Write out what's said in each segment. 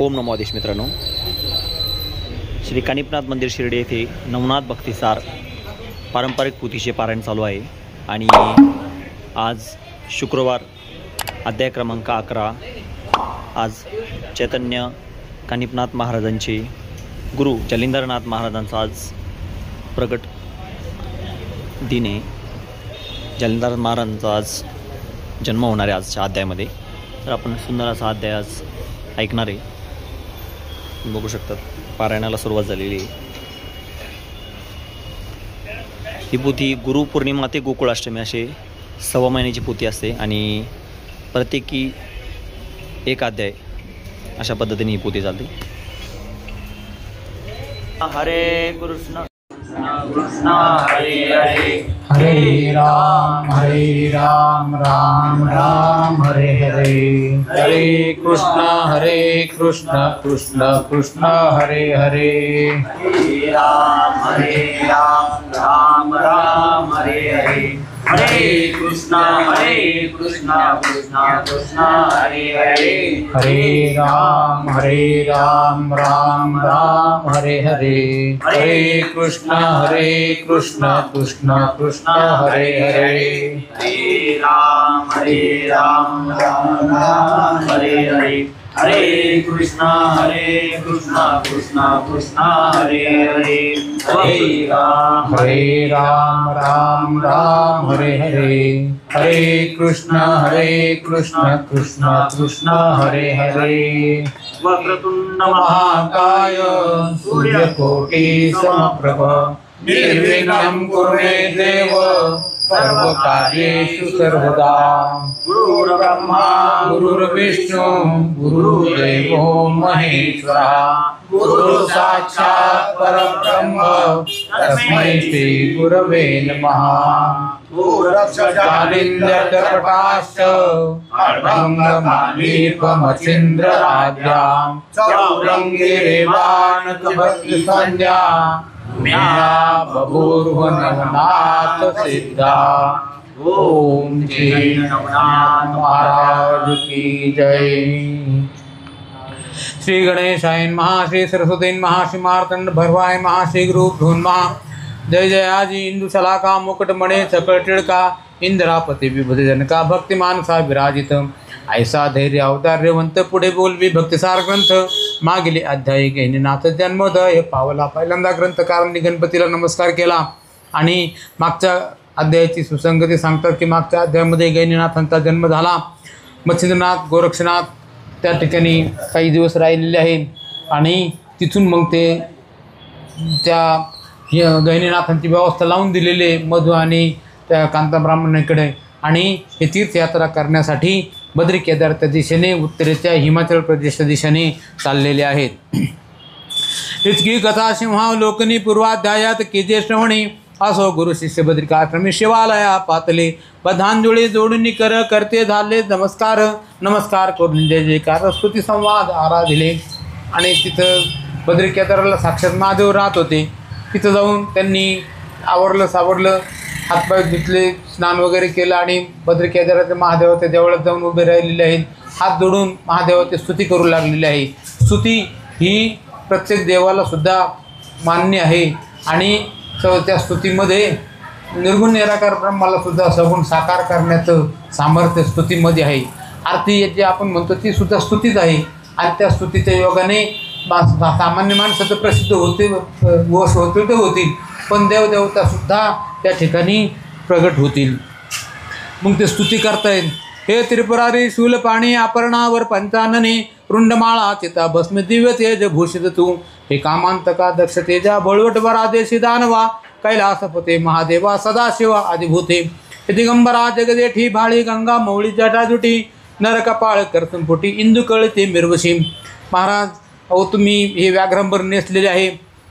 ओम नमो आदेश मित्रांनो, श्री कानिपनाथ मंदिर शिर्डी येथे नवनाथ भक्तिसार पारंपरिक पोथीचे पारायण चालू आहे आणि आज शुक्रवार अध्याय क्रमांक 11। आज चैतन्य कानिपनाथ महाराजांचे गुरु जलिंदरनाथ महाराजांचा आज प्रगट दिन आहे। जलिंदर महाराजांचा आज जन्म होणार आहे आजच्या अध्यायामध्ये। तर आपण सुंदर असा अध्याय आज ऐकणार आहे। बघू शकतात पारायणाला सुरुवात झालेली आहे। ही पोथी गुरुपौर्णिमा ते गोकुळाष्टमी असे 6 महिन्याची पोथी असते आणि प्रत्येकी एक अध्याय अशा पद्धतीने ही पोथी चालते। हरे कृष्ण कृष्ण हरे हरे, हरे राम राम राम हरे हरे, हरे कृष्ण कृष्ण कृष्ण हरे हरे, हरे राम राम राम हरे हरे, हरे कृष्ण कृष्ण कृष्ण हरे हरे, हरे राम राम राम हरे हरे, हरे कृष्ण कृष्ण कृष्ण हरे हरे, हरे राम राम राम हरे हरे, हरे कृष्ण कृष्ण कृष्ण हरे हरे, हरे राम राम हरे हरे, हरे कृष्ण कृष्ण कृष्ण हरे हरे। वक्रतुंड महाकाय सूर्यकोटि समप्रभ निर्विघ्नं कुरु मे देव सर्वकार्येषु सर्वदा। गुरुर्ब्रह्मा गुरुर्विष्णु गुरुर्देवो महेश्वरः, गुरु साक्षात् परब्रह्म तस्मै श्री गुरवे नमः। कालिन्द्रकपटाश्च अर्धङ्गमालीपमचिन्द्रराज्यां चौरङ्गिरेवानकभक्तिसंज्ञा म्या बभूर्वनवनाथ सिद्धा। ओम श्री नवनाथ महाराज की जय। श्री गणेशाय नमः, श्री सरस्वती नमः, श्री मार्तंड भरवाय नमः, श्री गुरु नमः। जय जय आजी इंदु शलाका मुकुट मणे सकळ टिळका, इंद्रापती विभुध जनका भक्तिमान सा विराजित। ऐसा धैर्य अवतार्यवंत पुढे बोलवी भक्तिसार ग्रंथ, मागील अध्याय गहिनीनाथ जन्मोदय पावला। पहिल्यांदा ग्रंथकारांनी गणपतीला नमस्कार केला आणि मागच्या अध्यायाची सुसंगती सांगतात की मागच्या अध्यायामध्ये गहिनीनाथांचा जन्म झाला। मच्छिंद्रनाथ गोरक्षनाथ त्या ठिकाणी काही दिवस राहिलेले आहे आणि तिथून मग ते त्या गहिनीनाथांची व्यवस्था लावून दिलेली मधु आणि त्या कांता ब्राह्मणाकडे आणि हे तीर्थयात्रा करण्यासाठी बद्री केदारच्या दिशेने उत्तरेच्या हिमाचल प्रदेशच्या दिशेने चाललेले आहेत। इतकी कथा सिंहावलोकनी पूर्वाध्यायात केजे श्रवणी, असो गुरु शिष्य बद्रिकाश्रमी शिवालया पातले, बधांजुळी जोडून करते झाले नमस्कार। नमस्कार करून जय जयकार स्तुती संवाद आराधिले आणि तिथं बद्री केदाराला साक्षात महादेव राहत होते। तिथं जाऊन त्यांनी आवरलं सावरलं, हातपाय धुतले, स्नान वगैरे केलं आणि बद्री केदाराच्या महादेवाच्या देवळात जाऊन उभे राहिलेले आहेत। हात जोडून महादेवाची स्तुती करू लागलेली आहे। स्तुती ही प्रत्येक देवाला सुद्धा मान्य आहे आणि त्या स्तुतीमध्ये निर्गुण निराकार ब्रह्माला सुद्धा सगुण साकार करण्याचं सामर्थ्य स्तुतीमध्ये आहे। आरती जे आपण म्हणतो ती सुद्धा स्तुतीच आहे आणि त्या स्तुतीच्या योगाने सामान्य माणसं तर प्रसिद्ध होते वश होतील ते होतील, पण देवदेवता सुद्धा त्या ठिकाणी प्रगट होतील। मग ते स्तुती करतायत। हे त्रिपुरारी शूलपाणी अपर्णावर पंचानने, रुंडमाळा चिता भस्म दिव्य तेज भूषित तू, हे कामांतका दक्ष तेजा बळवट वरादेशी दानवा, कैलासपते महादेवा सदाशिवा आदिभूते, हे दिगंबरा जगदेठी भाळी गंगा मौळी जटाजुटी, नरकपाळ करसंपुटी इंदू कळते मिरवशी। महाराज अहो तुम्ही हे व्याघ्रंबर नेसलेले आहे,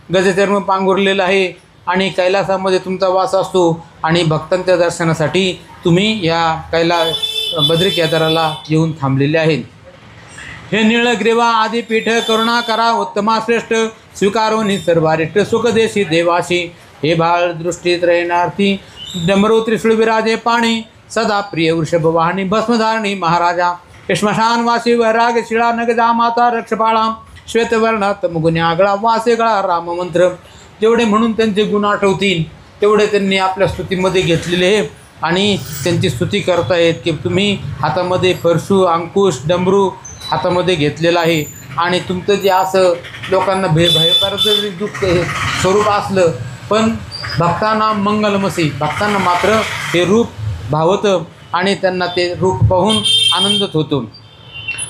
गजचर्म पांघुरलेलं आहे आणि कैलासामध्ये तुमचा वास असतो आणि भक्तांच्या दर्शनासाठी तुम्ही या बद्री केदाराला येऊन थांबलेले आहेत। हे निळग्रीवा आदिपीठ करुणा करा उत्तमा श्रेष्ठ, स्वीकारोनी सर्वारिष्ट सुखदेशी देवाशी, हे बाळ दृष्टीत राहणार्थी डमरू त्रिशूळ विराजे पाणी, सदा प्रिय वृषभ वाहनी भस्मधारणी महाराजा, श्मशानवासी वैराग शिळा नगजा माता रक्षपाळा श्वेतवर्णात मुगुन्यागळा वासेगळा राममंत्र. जेवढे म्हणून त्यांचे गुण आठवतील तेवढे त्यांनी आपल्या स्तुतीमध्ये घेतलेले आहे आणि त्यांची स्तुती करतायत की तुम्ही हातामध्ये परशु अंकुश डमरू हातामध्ये घेतलेला आहे आणि तुमचं जे असं लोकांना भयकारचं जरी दुःख स्वरूप असलं पण भक्तांना मंगलमसी, भक्तांना मात्र हे रूप भावतं आणि त्यांना ते रूप पाहून आनंदत होतो.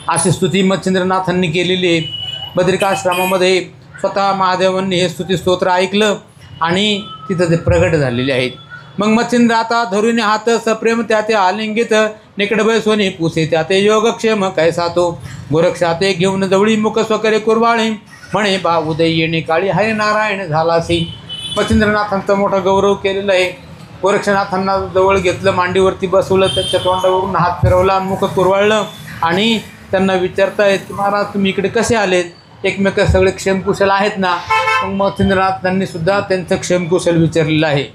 अशी स्तुती मच्छिंद्रनाथांनी केलेली आहे. बद्रिकाश्रमामध्ये स्वतः महादेवांनी हे स्तुती स्तोत्र ऐकलं आणि तिथं ते प्रगट झालेले आहेत. मग मच्छिंद्र आता धरुणी हात सप्रेम त्या ते आलिंगित निकडभय सोनी पुसे त्या ते योगक्षेम कैसा तो गोरक्षा ते घेऊन जवळी मुख स्वकरे कुरवाळे म्हणे बा उदय येणे काळी हरे नारायण झालासी. मच्छिंद्रनाथांचा मोठा गौरव केलेला आहे. गोरक्षनाथांना जवळ घेतलं, मांडीवरती बसवलं, त्यांच्या तोंडावरून हात फिरवला, मुख कुरवाळलं आणि त्यांना विचारतायत की महाराज तुम्ही इकडे कसे आलेत, एकमेक सगळे क्षेमकुशल आहेत ना. मग मच्छिंद्रनाथांनी सुद्धा त्यांचं क्षेमकुशल विचारलेलं आहे.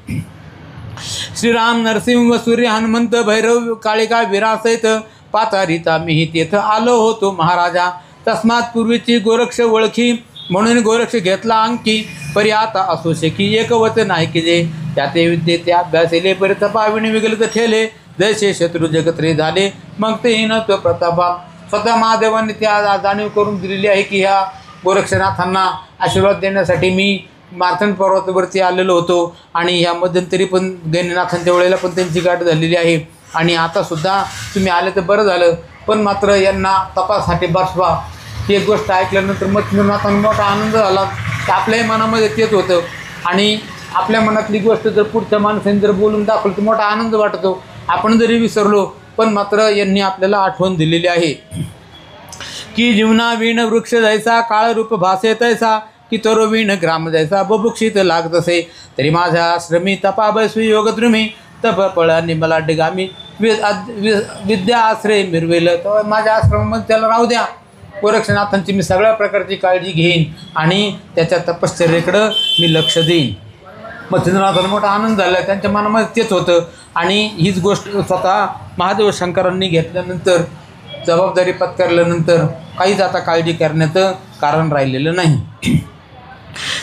श्रीराम नरसिंह व सूर्य हनुमंत भैरव काळिका विरासहित पातारिता मीही तेथ आलो होतो महाराजा. तस्मात पूर्वीची गोरक्ष ओळखी म्हणून गोरक्ष घेतला अंकी परी आता असो शेकी एक वचन आहे की जे त्याते विद्ये ते अभ्यासेले परी तपाविणी विगलित ठेले जैसे शत्रू जगत्रे झाले मग ते न तो प्रतापा. स्वतः महादेवांनी त्या जाणीव करून दिलेली आहे की ह्या गोरक्षनाथांना आशीर्वाद देण्यासाठी मी मार्तंड पर्वतावरती आलेलो होतो आणि ह्या मध्यंतरी पण गैनीनाथांच्या वेळेला पण त्यांची गाठ झालेली आहे आणि आतासुद्धा तुम्ही आले तर बरं झालं. पण मात्र यांना तपासाठी बसवा. ही एक गोष्ट ऐकल्यानंतर मच्छिंद्रनाथांना मोठा आनंद झाला. की आपल्याही मनामध्ये तेच होतं आणि आपल्या मनातली गोष्ट जर पुढच्या माणसाने जर बोलून दाखवलं तर मोठा आनंद वाटतो. आपण जरी विसरलो पण मात्र यांनी आपल्याला आठवण दिलेली आहे की जीवना वीण वृक्ष जायचा काळ रूप भासे तैसा की तरो वीण ग्राम जायचा बबुक्षित लागत असे तरी माझ्या आश्रमी तपाबस्वी योगद्रुमी तप पळा निमला डिगामी विद्या आश्रय मिरवेलं तर माझ्या आश्रमामध्ये त्याला राहू द्या. गोरक्षनाथांची मी सगळ्या प्रकारची काळजी घेईन आणि त्याच्या तपश्चर्येकडं मी लक्ष देईन. मच्छिंद्रनाथांना मोठा आनंद झाला. त्यांच्या मनामध्ये तेच होतं आणि हीच गोष्ट स्वतः महादेव शंकरांनी घेतल्यानंतर जबाबदारी पत्करल्यानंतर काहीच आता काळजी करण्याचं कारण राहिलेलं नाही.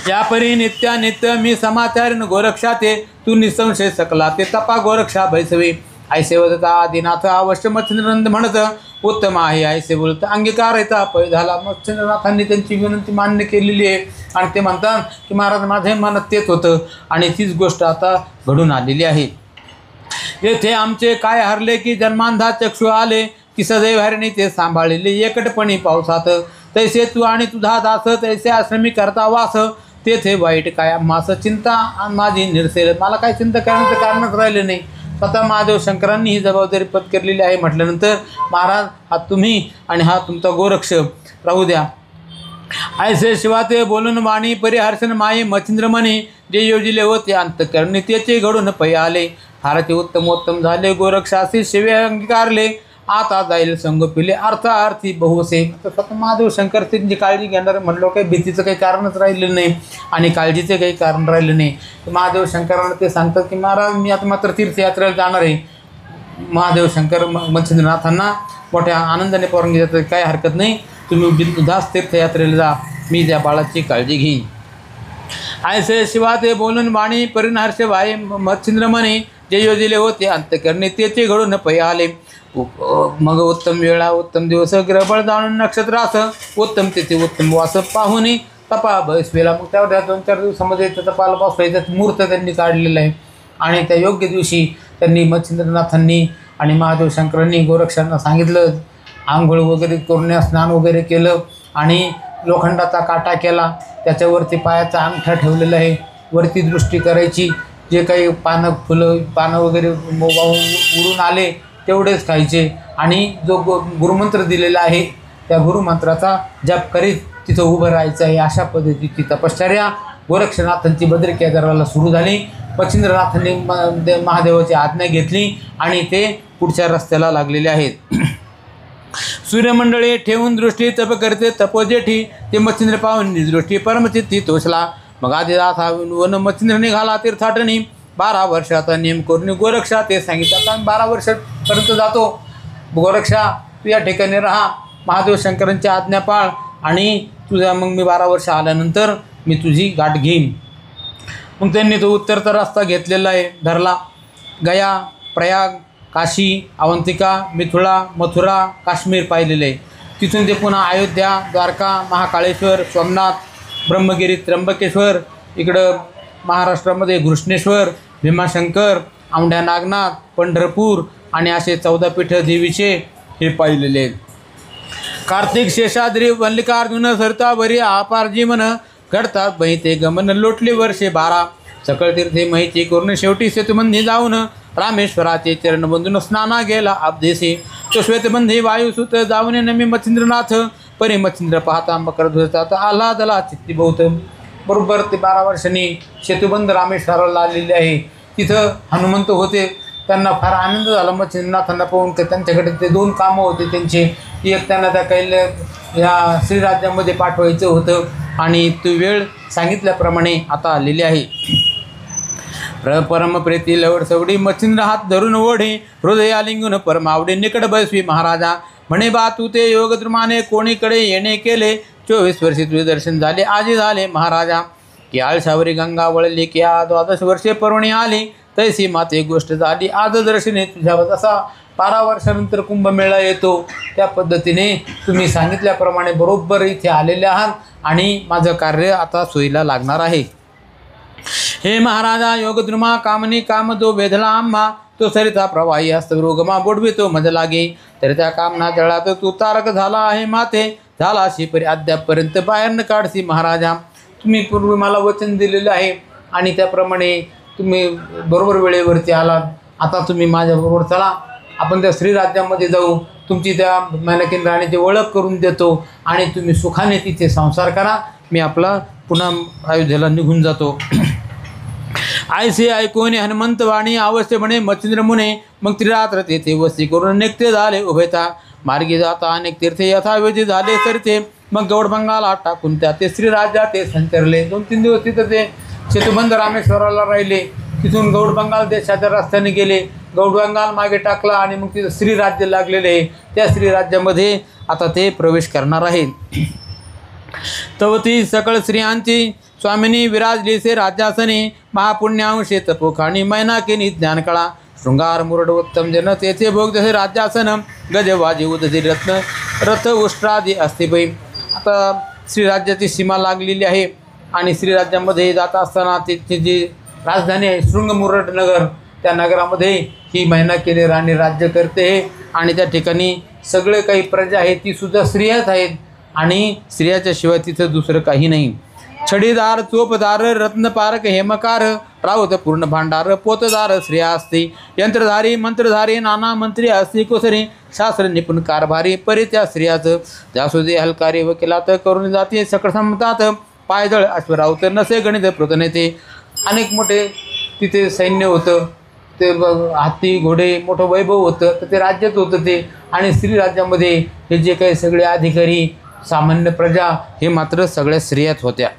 या परी नित्यानित्य मी समाचारीन गोरक्षा ते तू निसंशय सकला ते तपा गोरक्षा भैसवे ऐसे वदता आदिनाथ अवश्य मच्छिंद्रनाथ म्हणत उत्तम आहे ऐसे बोलत अंगीकार येता पै झाला. मच्छिंद्रनाथांनी त्यांची विनंती मान्य केलेली आहे आणि ते म्हणतात की महाराज माझ्या मनात तेच होतं आणि तीच गोष्ट आता घडून आलेली आहे. येथे आमचे काय हरले की जन्मांधा चक्षु आले की सदैव हरणी ते सांभाळलेले एकटपणी पावसात तैसे तू आणि तुझा दास तैसे आश्रमी करता वास तेथे वाईट काय मास चिंता माझी निरसेल. मला काय चिंता करण्याचं कारणच राहिलं नाही. स्वतः महादेव शंकरांनी ही जबाबदारी पत्करलेली आहे म्हटल्यानंतर महाराज हा तुम्ही आणि हा तुमचा गोरक्ष राहू द्या. ऐसे शिवा ते बोलून वाणी परिहर्षण माये मच्छिंद्र म्हणे जे योजिले होते अंतकरणी त्याचे घडून पै आले हाराचे उत्तमोत्तम झाले गोरक्षासी शिवे अंगीकारले आता जाईल संगोपिले अर्थार्थी बहुसे. तर स्वतः महादेव शंकर त्यांची काळजी घेणार म्हणलो काही भीतीचं काही कारणच राहिलं नाही आणि काळजीचं काही कारण राहिलं नाही. महादेव शंकरांना ते सांगतात की महाराज मी आता मात्र तीर्थयात्रेला जाणार आहे. महादेव शंकर मच्छिंद्रनाथांना मोठ्या आनंदाने परवानगी देतात काही हरकत नाही तुम्ही बिनधास्त तीर्थयात्रेला जा मी त्या बाळाची काळजी घेईन. ऐसे शिवा ते बोलून वाणी परिहर्ष वाये मच्छिंद्र म्हणे जे योजिले होते अंतकरणी त्याचे घडून पै आले मग उत्तम वेळा उत्तम दिवस ग्रहबळ जाणून नक्षत्रास उत्तम तिथे उत्तम वास पाहुणे तपा बसवेला. मग तेवढ्या 2-4 दिवसामध्ये त्याचा पाला बसवायचा मुहूर्त त्यांनी काढलेला आहे आणि त्या योग्य दिवशी त्यांनी मच्छिंद्रनाथांनी आणि महादेव शंकरांनी गोरक्षांना सांगितलं आंघोळ वगैरे करून स्नान वगैरे केलं आणि लोखंडाचा काटा केला त्याच्यावरती पायाचा अंगठा ठेवलेला आहे. वरती दृष्टी करायची जे काही पानं वगैरे उडून आले तेवढेच खायचे आणि जो गुरुमंत्र दिलेला आहे त्या गुरुमंत्राचा जप करीत तिथं उभं राहायचं आहे. अशा पद्धतीची तपश्चर्या गोरक्षनाथांची बद्री केदाराला सुरू झाली. मच्छिंद्रनाथांनी महादेवाची आज्ञा घेतली आणि ते पुढच्या रस्त्याला लागलेले आहेत. सूर्यमंडळी ठेवून दृष्टी तप करते तपोजेठी ते मच्छिंद्र पाहून दृष्टी परमचित्ती तोषला. मग आदिदास हा वन मच्छिंद्र निघाला तीर्थाटणी 12 वर्षाचा नेम करून गोरक्षा ते सांगितलं आता 12 वर्षापर्यंत जातो गोरक्षा तू या ठिकाणी राहा, महादेव शंकरांची आज्ञा पाळ आणि तुझ्या मग मी 12 वर्ष आल्यानंतर मी तुझी गाठ घेईन. मग त्यांनी तो उत्तरचा रस्ता घेतलेला आहे, धरला. गया, प्रयाग, काशी, अवंतिका, मिथुळा, मथुरा, काश्मीर पाहिलेलं आहे. तिथून ते पुन्हा अयोध्या, द्वारका, महाकाळेश्वर, सोमनाथ, ब्रह्मगिरी, त्र्यंबकेश्वर, इकडं महाराष्ट्रामध्ये घृष्णेश्वर, भीमाशंकर, औंढ्या नागनाथ, पंढरपूर आणि असे 14 पीठ देवीचे हे पाहिलेले आहेत. कार्तिक, शेषाद्री, मल्लिकार्जुन, सरतावरी, आपार जीवन घडतात बहिते गमन, लोटली वर्षे 12 सकळ तीर्थे माहिती करून शेवटी सेतुबंधी जाऊन रामेश्वराचे चरण बंधून स्नाना गेला अब्देशी. तो श्वेतबंधी वायुसुत जाऊन नमी मच्छिंद्रनाथ, परी मच्छिंद्र पाहता मकर ध्वजात आला दला चित्ती बहुत. बरोबर ते 12 वर्षांनी सेतुबंध रामेश्वराला आलेले आहे. तिथं हनुमंत होते. त्यांना फार आनंद झाला मच्छिंद्रनाथांना पाहून. त्यांच्याकडे ते 2 कामं होते त्यांचे. एक त्यांना त्या कैल्या या श्रीराज्यामध्ये पाठवायचं होतं आणि ती वेळ सांगितल्याप्रमाणे आता आलेली आहे. परमप्रेती लवड सवडी मच्छिंद्र हात धरून ओढे, हृदय आलिंगून परमावडे निकट बसवी महाराजा. म्हणे बा तू ते योगद्रुमाने कोणीकडे येणे केले, 24 वर्षे तुझे दर्शन झाले आजी झाले महाराजा. की आळशावरी गंगा वळली की आ 12 वर्षे पर्वणी आली, तैसी माते गोष्ट झाली आज दर्शने तुझ्या. जसा 12 वर्षानंतर कुंभमेळा येतो त्या पद्धतीने तुम्ही सांगितल्याप्रमाणे बरोबर इथे आलेले आहात आणि माझं कार्य आता सोयीला लागणार आहे. हे महाराजा योगद्रुमा कामनी काम जो वेधला आम्हा, तो सरिता प्रवाही हस्तगमा बोडवी तो मज लागे. तर त्या कामना जळात तू तारक झाला आहे माते, झाला अशी परी अद्यापपर्यंत बाहेर न काढसी महाराजा. तुम्ही पूर्वी मला वचन दिलेलं आहे आणि त्याप्रमाणे तुम्ही बरोबर वेळेवरती आलात. आता तुम्ही माझ्याबरोबर चला, आपण त्या श्रीराज्यामध्ये जाऊ. तुमची त्या मेनकेन राणीची ओळख करून देतो आणि तुम्ही सुखाने तिथे संसार करा. मी आपला पुन्हा अयोध्येला निघून जातो. आयसे ऐकून हनुमंत वाणी अवश्य म्हणे मच्छिंद्र मुने. मग त्रिरात्र तेथे वस्ती करून निघते झाले उभयता. मार्गी जाता अनेक तीर्थे यथाविधी झाले सरते. मग गौडबंगाला टाकून त्या ते श्रीराज्यात ते संचरले. 2-3 दिवस तिथं ते सेतुबंध रामेश्वराला राहिले. तिथून गौडबंगाल देशाच्या रस्त्याने गेले. गौडबंगाल मागे टाकला आणि मग तिथं श्रीराज्य लागलेले आहे. त्या श्रीराज्यामध्ये आता ते प्रवेश करणार आहेत. तवती सकळ स्त्रियांची स्वामिनी विराजली से राज्यासने. महापुण्यावशे तपोखाणी मैनाकिनी ज्ञानकळा. शृंगार मुरड उत्तम जन तेथे भोग जसे राज्यासन. गजवाजी उदसी रत्न रथ उष्ट्रादी असते पै. आता श्रीराज्याची सीमा लागलेली आहे आणि श्रीराज्यामध्ये जात असताना तिथे जी राजधानी आहे शृंगमुरड नगर, त्या नगरामध्ये ही मैनाकिनी राणी राज्य करते आणि त्या ठिकाणी सगळे काही प्रजा आहे ती सुद्धा स्त्रियाच आहेत आणि स्त्रियाच्या शिवाय तिथं दुसरं काही नाही. छडीदार चोपदार रत्नपारक हेमकार राऊत पूर्ण भांडार पोतदार स्त्रिया असते. यंत्रधारी मंत्रधारी नाना मंत्री असते कुसरी. शास्त्र निपुण कारभारी परी त्या स्त्रियाचं. जासुदे हलकारी वकिलात करून जाते सकळ संमतात. पायदळ अश्वरावत नसे गणित प्रतनेते. अनेक मोठे तिथे सैन्य होतं. ते हत्ती घोडे मोठं वैभव होतं तर ते राज्यात होतं ते. आणि श्रीराज्यामध्ये हे जे काही सगळे अधिकारी सामान्य प्रजा हे मात्र सगळ्या स्त्रियात होत्या.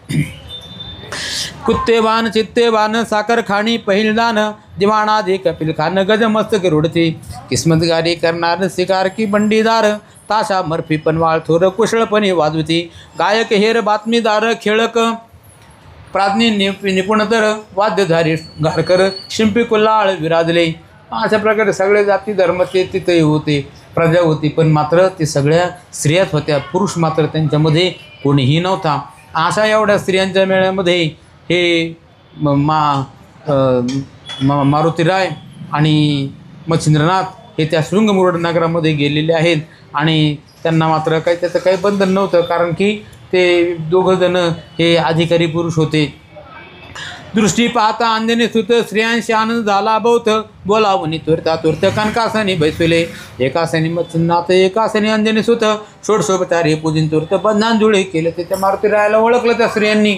कुत्तेबान चित्तेबान साखर खाणी पहिलदान. दिवाणादी कपिल खान गज मस्तक रुडते. किस्मतगारी करणार शिकार की बंडीदार. ताशा मर्फी पनवाळ थोर कुशळपणे वाजवती. गायक हेर बातमीदार खेळक प्राज्ञी निपुणतर वाद्यधारी गारकर शिंपी कुल्हाळ विराजले. अशा प्रकारे सगळे जाती धर्म ते तिथे होते, प्रजा होती, पण मात्र ते सगळ्या स्त्रियाच होत्या. पुरुष मात्र त्यांच्यामध्ये कोणीही नव्हता. अशा एवढ्या स्त्रियांच्या मेळ्यामध्ये हे मारुतीराय आणि मच्छिंद्रनाथ हे त्या शृंगमुरड नगरामध्ये गेलेले आहेत आणि त्यांना मात्र काही त्याचं काही बंधन नव्हतं, कारण की ते दोघंजण हे अधिकारी पुरुष होते. दृष्टी पाहता अंजनी सुत स्त्रियांशी आनंद झाला बहुत. बोलावणी त्वरता त्वरत कनकासनी बैसले. एकासनी मच्छिंद्रनाथ एकासनी अंजनी सुत. षोडशोपचारी पूजन त्वरत बंधांजुळे केले. ते त्या मारुतीरायाला ओळखलं त्या स्त्रियांनी,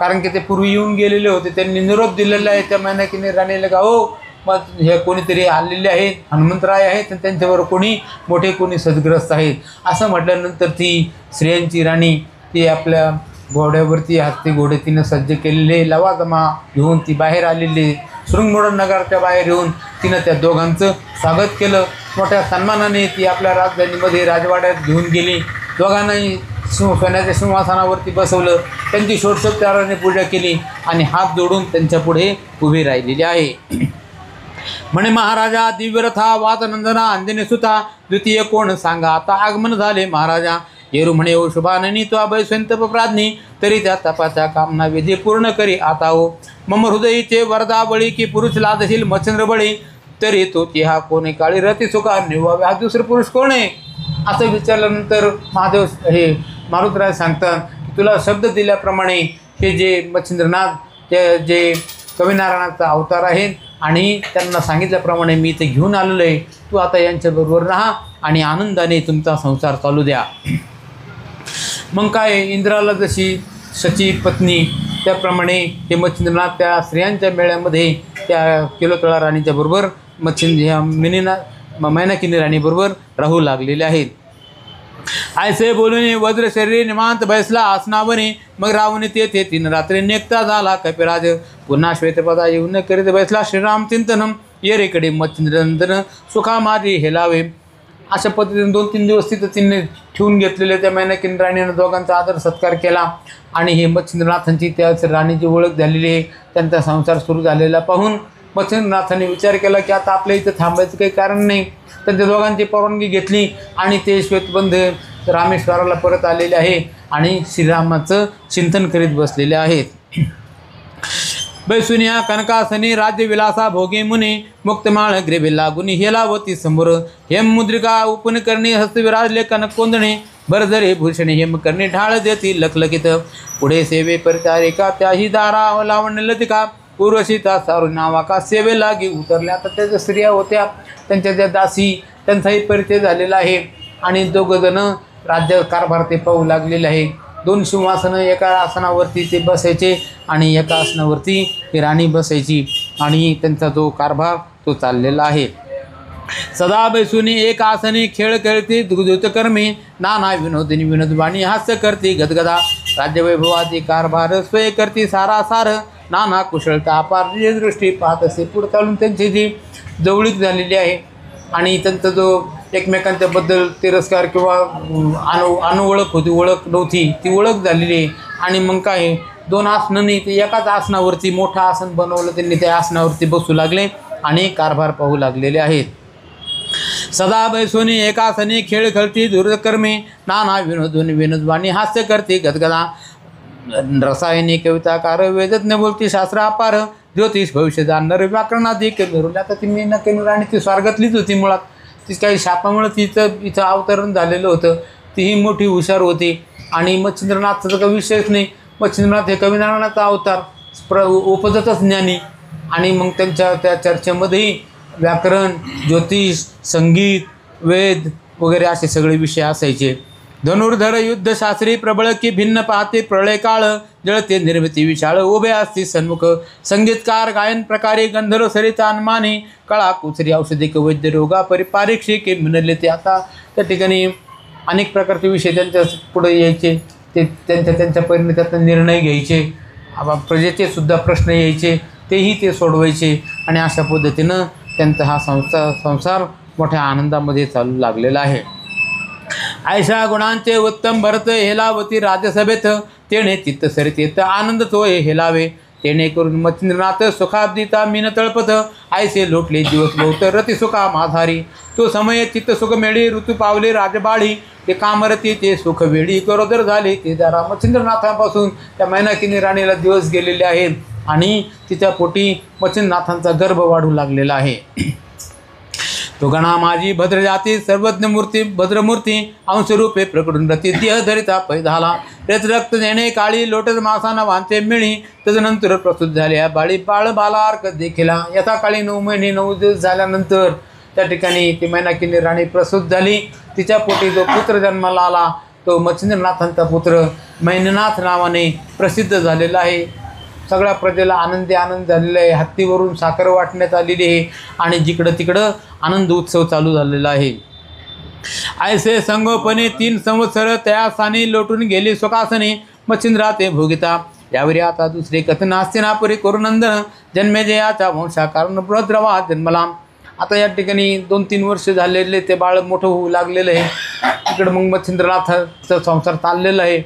कारण की ते पूर्वी येऊन गेलेले होते. त्यांनी निरोप दिलेला आहे त्या मैनाकिनी राणीला का हो मग हे कोणीतरी आलेले आहेत, हनुमंतराय आहेत आणि त्यांच्यावर कोणी मोठे कोणी सद्ग्रस्त आहेत असं म्हटल्यानंतर ती स्त्रियांची राणी ती आपल्या घोड्यावरती हत्ती घोडे तिनं सज्ज केलेले लवाजमा घेऊन ती बाहेर आलेली. शृंगमुरड नगरच्या बाहेर येऊन तिनं त्या दोघांचं स्वागत केलं मोठ्या सन्मानाने ती आपल्या राजधानीमध्ये राजवाड्यात घेऊन गेली. दोघांनाही सोन्याच्या सिंहासनावरती बसवलं. त्यांची षोडशोपचाराने पूजा केली आणि हात जोडून त्यांच्या पुढे उभी राहिलेली आहे. म्हणे महाराजा दिव्यरथा वातनंदना अंजनी सुता द्वितीय कोण सांगा आता आगमन झाले महाराजा. येरू म्हणे ओ शुभाननी तो अभय स्वयंतप प्राज्ञी तरी त्या तपाच्या कामना विधी पूर्ण करी आता हो. मम हृदयीचे वरदा बळी की पुरुष लादशील मच्छंद्र बळी तरी तो की हा कोणी काळी रती सुका निवावे हा दुसरे पुरुष कोण आहे. असं विचारल्यानंतर महादेव हे मारुतराज सांगतात की तुला शब्द दिल्याप्रमाणे हे जे मच्छिंद्रनाथ ते जे कविनारायणाचा अवतार आहे आणि त्यांना सांगितल्याप्रमाणे मी इथे घेऊन आलेलो आहे. तू आता यांच्याबरोबर राहा आणि आनंदाने तुमचा संसार चालू द्या. मग काय इंद्राला जशी सची पत्नी त्याप्रमाणे हे मच्छिंद्रनाथ त्या स्त्रियांच्या मेळ्यामध्ये त्या किलोतळा राणीच्या बरोबर ह्या मैनाकिनी राणीबरोबर राहू लागलेले आहेत. ऐसे बोलून वज्र शरीर निमांत बैसला आसनावरी मग रावणी तेथे 3 रात्री निघता झाला कपिराज. पुन्हा श्वेतपदा येऊन करीत बैसला श्रीराम चिंतनम येरेकडे मच्छिंद्रनंदन सुखा माझी हेलावे. अशा पद्धतीने 2-3 दिवस तिथं तिने ठेवून घेतलेले त्या मैनाकिनी राणीनं दोघांचा आदर सत्कार केला आणि हे मच्छिंद्रनाथांची त्याच राणीची ओळख झालेली आहे. त्यांचा संसार सुरू झालेला पाहून मच्छिंद्रनाथांनी विचार केला की आता आपल्या इथं थांबायचं काही कारण नाही. त्यांच्या दोघांची परवानगी घेतली आणि ते श्वेतबंध रामेश्वराला परत आलेले आहे आणि श्रीरामाचं चिंतन करीत बसलेले आहेत. बैसुनिया कनकासनी राज्यविलासा भोगे मुनी मुक्तमाळ ग्रेबे लागुनी हेलावती समोर हेम मुद्रिका उपन करणी हस्तविराजले कनकोंदणे भरधरे भूषणे हेम करणे ढाळ देती लखलखित पुढे सेवे परिचारिका त्याही दारा लावण्य लतिका पूर्वशीता सारू नावाका सेवे लागी उतरल्या. आता त्या ज्या स्त्रिया होत्या त्यांच्या ज्या दासी त्यांचाही परिचय झालेला आहे आणि दोघंजण राज्य कारभार ते पाहू लागलेले आहे. 2 सिंहासनं एका आसनावरती ते बसायचे आणि एका आसनावरती ती राणी बसायची आणि त्यांचा जो कारभार तो चाललेला आहे. सदा बैसुनी एक आसनी खेळ खेळती दुग्धकर्मी नाना विनोदिनी विनोदवाणी हास्य करती गदगदा राज्यवैभवादी कारभार स्वय करती सारासार नाना कुशलता अपार दृष्टी पाहत असे. पुढे चालून त्यांची जी जवळीक झालेली आहे आणि त्यांचा जो एकमेकांच्याबद्दल तिरस्कार किंवा अनोळख होती ओळख नव्हती ती ओळख झालेली आहे. आणि मग काय 2 आसनांनी ते एकाच आसनावरती मोठं आसन बनवलं त्यांनी त्या आसनावरती बसू लागले आणि कारभार पाहू लागलेले आहेत. सदा बैसोनी एकासनी खेळ खेळती दुर्कर्मी नाना विनोदवाणी हास्य करते गदगदा रसायनी कविताकार वेदज्ञ बोलती शास्त्र अपार ज्योतिष भविष्य जाणणार व्याकरणादी कमी. आता ती मैनाकिनी राणी ती स्वर्गातलीच होती मुळात. ती काही शापामुळे इथं अवतरण झालेलं होतं. तीही मोठी हुशार होती आणि मच्छिंद्रनाथचा काही विषयच नाही. मच्छिंद्रनाथ हे कविनारायणाचा अवतार उपजतच ज्ञानी आणि मग त्यांच्या त्या चर्चेमध्येही व्याकरण ज्योतिष संगीत वेद वगैरे असे सगळे विषय असायचे. धनुर्धर युद्धशास्त्री प्रबळ की भिन्न पाहते प्रळय काळ जळते निर्मिती विशाळ उभे असते सन्मुख संगीतकार गायन प्रकारे गंधर्व सरिता अन्माने कळा कुचरी औषधिक वैद्य रोगा परिपारीक्षिके म्हणले. ते आता त्या ठिकाणी अनेक प्रकारचे विषय त्यांच्या पुढे यायचे. ते त्यांच्या परिणतातून निर्णय घ्यायचे. प्रजेचे सुद्धा प्रश्न यायचे तेही ते सोडवायचे आणि अशा पद्धतीनं त्यांचा हा संसार मोठ्या आनंदामध्ये चालू लागलेला आहे. ऐशा गुणांचे उत्तम भरत हेलावती राजसभेत तेणे चित्त सरितेत आनंद तोय हेलावे तेणे करून मच्छिंद्रनाथ सुखाब्दिता मीन तळपत ऐसे लोटले दिवस बहुत रती सुखा माधारी तो समय चित्त सुख मेळी ऋतू पावले राजबाळी ते कामरती ते सुख वेळी गरोदर झाले ते जरा मच्छिंद्रनाथापासून त्या मैनाकिनी राणीला दिवस गेलेले आहेत आणि तिच्या पोटी मच्छिंद्रनाथांचा गर्भ वाढू लागलेला आहे. तो गणा माझी भद्रजाती सर्वज्ञ मूर्ती भद्रमूर्ती अंशरूपे प्रकडून रती देह धरिता पै झाला रेत रक्त नेणे काळी लोटत मासाना वांचे मिळी तदनंतर प्रस्तुत झाल्या बाळी बाळ बालार्क देखीला. यथा काळी 9 महिने 9 दिवस झाल्यानंतर त्या ठिकाणी ती मैनाकिनी राणी प्रसूत झाली. तिच्या पोटी जो पुत्र जन्माला आला तो मच्छिंद्रनाथांचा पुत्र मैननाथ नावाने प्रसिद्ध झालेला आहे. सगळ्या प्रजेला आनंद झालेला आहे. हत्तीवरून साखर वाटण्यात आलेली आहे आणि जिकडं तिकडं आनंद उत्सव चालू झालेला आहे. ऐसे संगोपने 3 संवत्सर त्या सानी लोटून गेली सुखासने मच्छिंद्रा ते भोगिता. यावरी आता दुसरे कथन हस्तिनापुरी करुनंदन जन्मेजयाचा वंशा कारण भद्रवा जन्मला आता या ठिकाणी 2-3 वर्ष झालेले ते बाळ मोठं होऊ लागलेलं आहे. इकडं मग मच्छिंद्रनाथाचा संसार चाललेला आहे.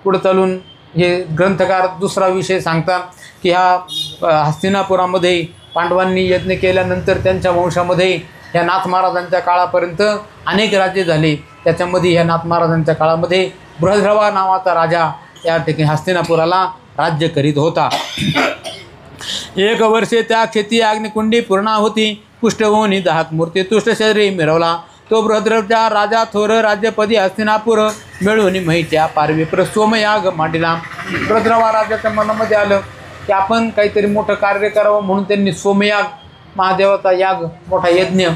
पुढं चालून हे ग्रंथकार दुसरा विषय सांगतात की ह्या हस्तिनापुरामध्ये पांडवांनी यज्ञ केल्यानंतर त्यांच्या वंशामध्ये ह्या नाथ महाराजांच्या काळापर्यंत अनेक राज्य झाले. त्याच्यामध्ये ह्या नाथ महाराजांच्या काळामध्ये बृहद्रवा नावाचा राजा या ठिकाणी हस्तिनापुराला राज्य करीत होता. 1 वर्षे त्या खेती अग्निकुंडी पूर्ण होती. पुष्टवोनी 10 मूर्ती तुष्ट शरीरी मिरवला. तो बृहद्रवचा राजा थोर राज्यपदी हस्तिनापूर मिळून महित्या पारविप्र सोमयाग मांडिला. बृहद्रवा राजाच्या मनामध्ये आलं की आपण काहीतरी मोठं कार्य करावं, म्हणून त्यांनी सोमयाग महादेवाचा याग मोठा यज्ञ,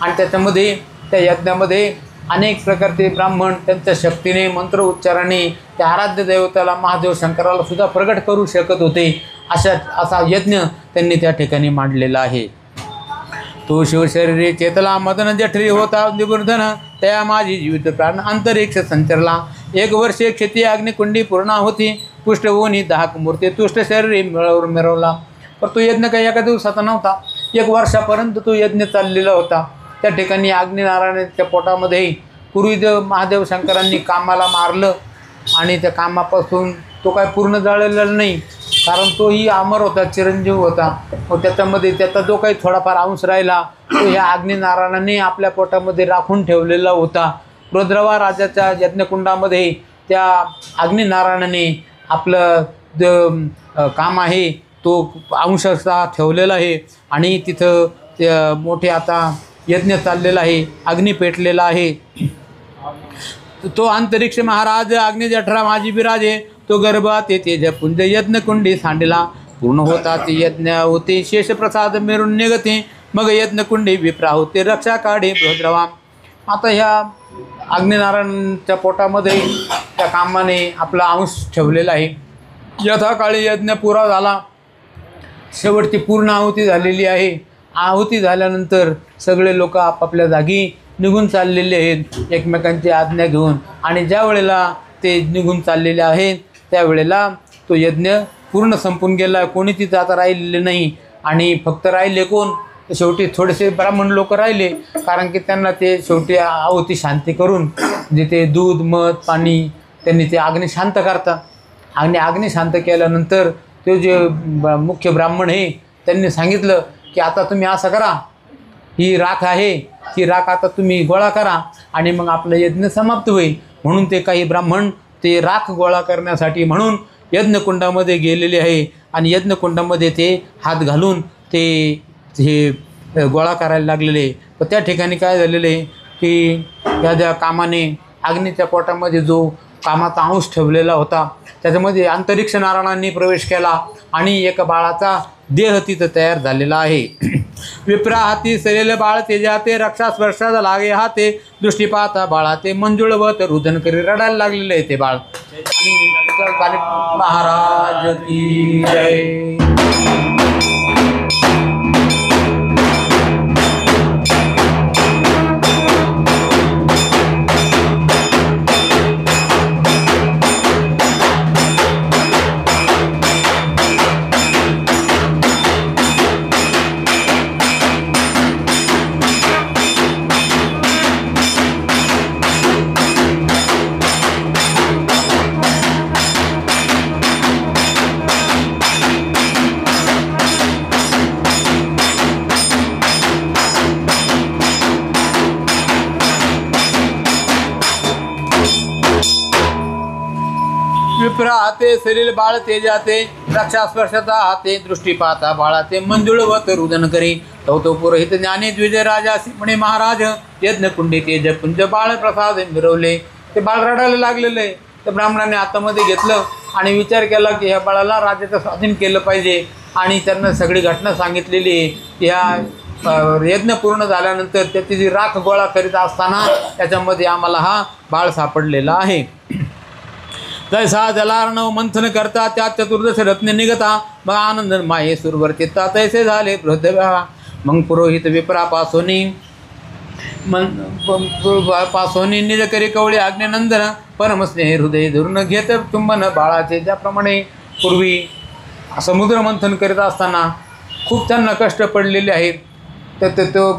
आणि त्याच्यामध्ये त्या यज्ञामध्ये अनेक प्रकारचे ब्राह्मण त्यांच्या शक्तीने मंत्र उच्चाराने त्या आराध्य दैवताला महादेव शंकराला सुद्धा प्रगट करू शकत होते. असा यज्ञ त्यांनी त्या ठिकाणी मांडलेला आहे. तो शिवशरीरे चेतला मदन जठरी होता निगुर्धन त्या माझी जीवित प्राण अंतरिक्ष संचरला. 1 वर्षे खेती अग्निकुंडी पूर्ण होती. पुष्टवोनी 10 मूर्ती तुष्ट शरीरी मिरवला. पण तो यज्ञ काही एका दिवसाचा नव्हता. 1 वर्षापर्यंत तो यज्ञ चाललेला होता. त्या ठिकाणी अग्निनारायणाच्या पोटामध्ये पूर्वी महादेव शंकरांनी कामाला मारलं आणि त्या कामापासून तो काय पूर्ण जळलेला नाही, कारण तोही अमर होता, चिरंजीव होता. व त्याच्यामध्ये त्याचा जो काही थोडाफार अंश राहिला तो ह्या अग्निनारायणाने आपल्या पोटामध्ये राखून ठेवलेला होता. बृहद्रवा राजाच्या यज्ञकुंडामध्ये त्या अग्निनारायणाने आपलं काम आहे तो अंशतः ठेवलेला आहे. आणि तिथं ते मोठे आता यज्ञ चाललेला आहे, अग्नी पेटलेला आहे. तो अंतरिक्ष महाराज अग्नि जठरा माझी विराजे. तो गर्भात तेज पुंज यज्ञकुंडी सांडला. पूर्ण होता ते यज्ञ होते शेष प्रसाद मिरून निघते. मग यज्ञकुंडी विप्रा होते रक्षा काढे बृहद्रवा. आता ह्या अग्निनारायणाच्या पोटामध्ये त्या कामाने आपला अंश ठेवलेला आहे. यथाकाळी यज्ञ पुरा झाला. शेवटची पूर्ण आहुती झालेली आहे. आहुती झाल्यानंतर सगळे लोक आपापल्या जागी निघून चाललेले आहेत एकमेकांची आज्ञा घेऊन. आणि ज्या वेळेला ते निघून चाललेले आहेत त्यावेळेला तो यज्ञ पूर्ण संपून गेला. कोणी तिथं आता राहिलेले नाही. आणि फक्त राहिले कोण, शेवटी थोडेसे ब्राह्मण लोक राहिले, कारण की त्यांना ते शेवटी आहुती शांती करून जिथे दूध मध पाणी त्यांनी ते अग्नी शांत करतात. आणि अग्नी शांत केल्यानंतर ते जे मुख्य ब्राह्मण आहे त्यांनी सांगितलं की आता तुम्ही असं करा, ही राख आहे, ही राख आता तुम्ही गोळा करा आणि मग आपलं यज्ञ समाप्त होईल. म्हणून ते काही ब्राह्मण ते राख गोळा करण्यासाठी म्हणून यज्ञकुंडामध्ये गेलेले आहे. आणि यज्ञकुंडामध्ये ते हात घालून ते हे गोळा करायला लागलेले. पण त्या ठिकाणी काय झालेलं आहे की या ज्या कामाने अग्नीच्या पोटामध्ये जो कामाचा अंश ठेवलेला होता त्याच्यामध्ये अंतरिक्ष नारायणांनी प्रवेश केला आणि एका बाळाचा देह तिथं तयार झालेला आहे. विप्रा हाती सरेल बाळ तेजाते रक्षा स्पर्शाचा लागे हाते दृष्टीपाता बाळाते मंजुळवत रुदन करी रडायला लागलेलं आहे ते बाळ. आणि महाराज की जय. विप्रा हाते सरील बाळ तेजाते रक्षा स्पर्शता हाते दृष्टी पाहता बाळाते मंजुळवत रुदन करी. तो पुरोहित ज्ञानी द्विजय राजा म्हणे महाराज यज्ञकुंडी तेज पुंज बाळ प्रसाद मिरवले. ते बाळ रडायला लागलेलं आहे. त्या ब्राह्मणाने हातामध्ये घेतलं आणि विचार केला की ह्या बाळाला राजाचं स्वाधीन केलं पाहिजे. आणि त्यांना सगळी घटना सांगितलेली आहे. ह्या यज्ञ पूर्ण झाल्यानंतर त्याची जी राख गोळा करीत असताना त्याच्यामध्ये आम्हाला हा बाळ सापडलेला आहे. तैसा जलार्णव मंथन करता त्या चतुर्दश रत्ने निघता मग आनंद माये सुरवर चित्ता तैसे झाले बृहद्रवा. मग पुरोहित विप्रा पासोनी निज करी कवळे आज्ञानंदन परमस्नेह हृदय धरून घेत चुंबन बाळाचे. ज्याप्रमाणे पूर्वी समुद्र मंथन करीत असताना खूप त्यांना कष्ट पडलेले आहेत. तर तो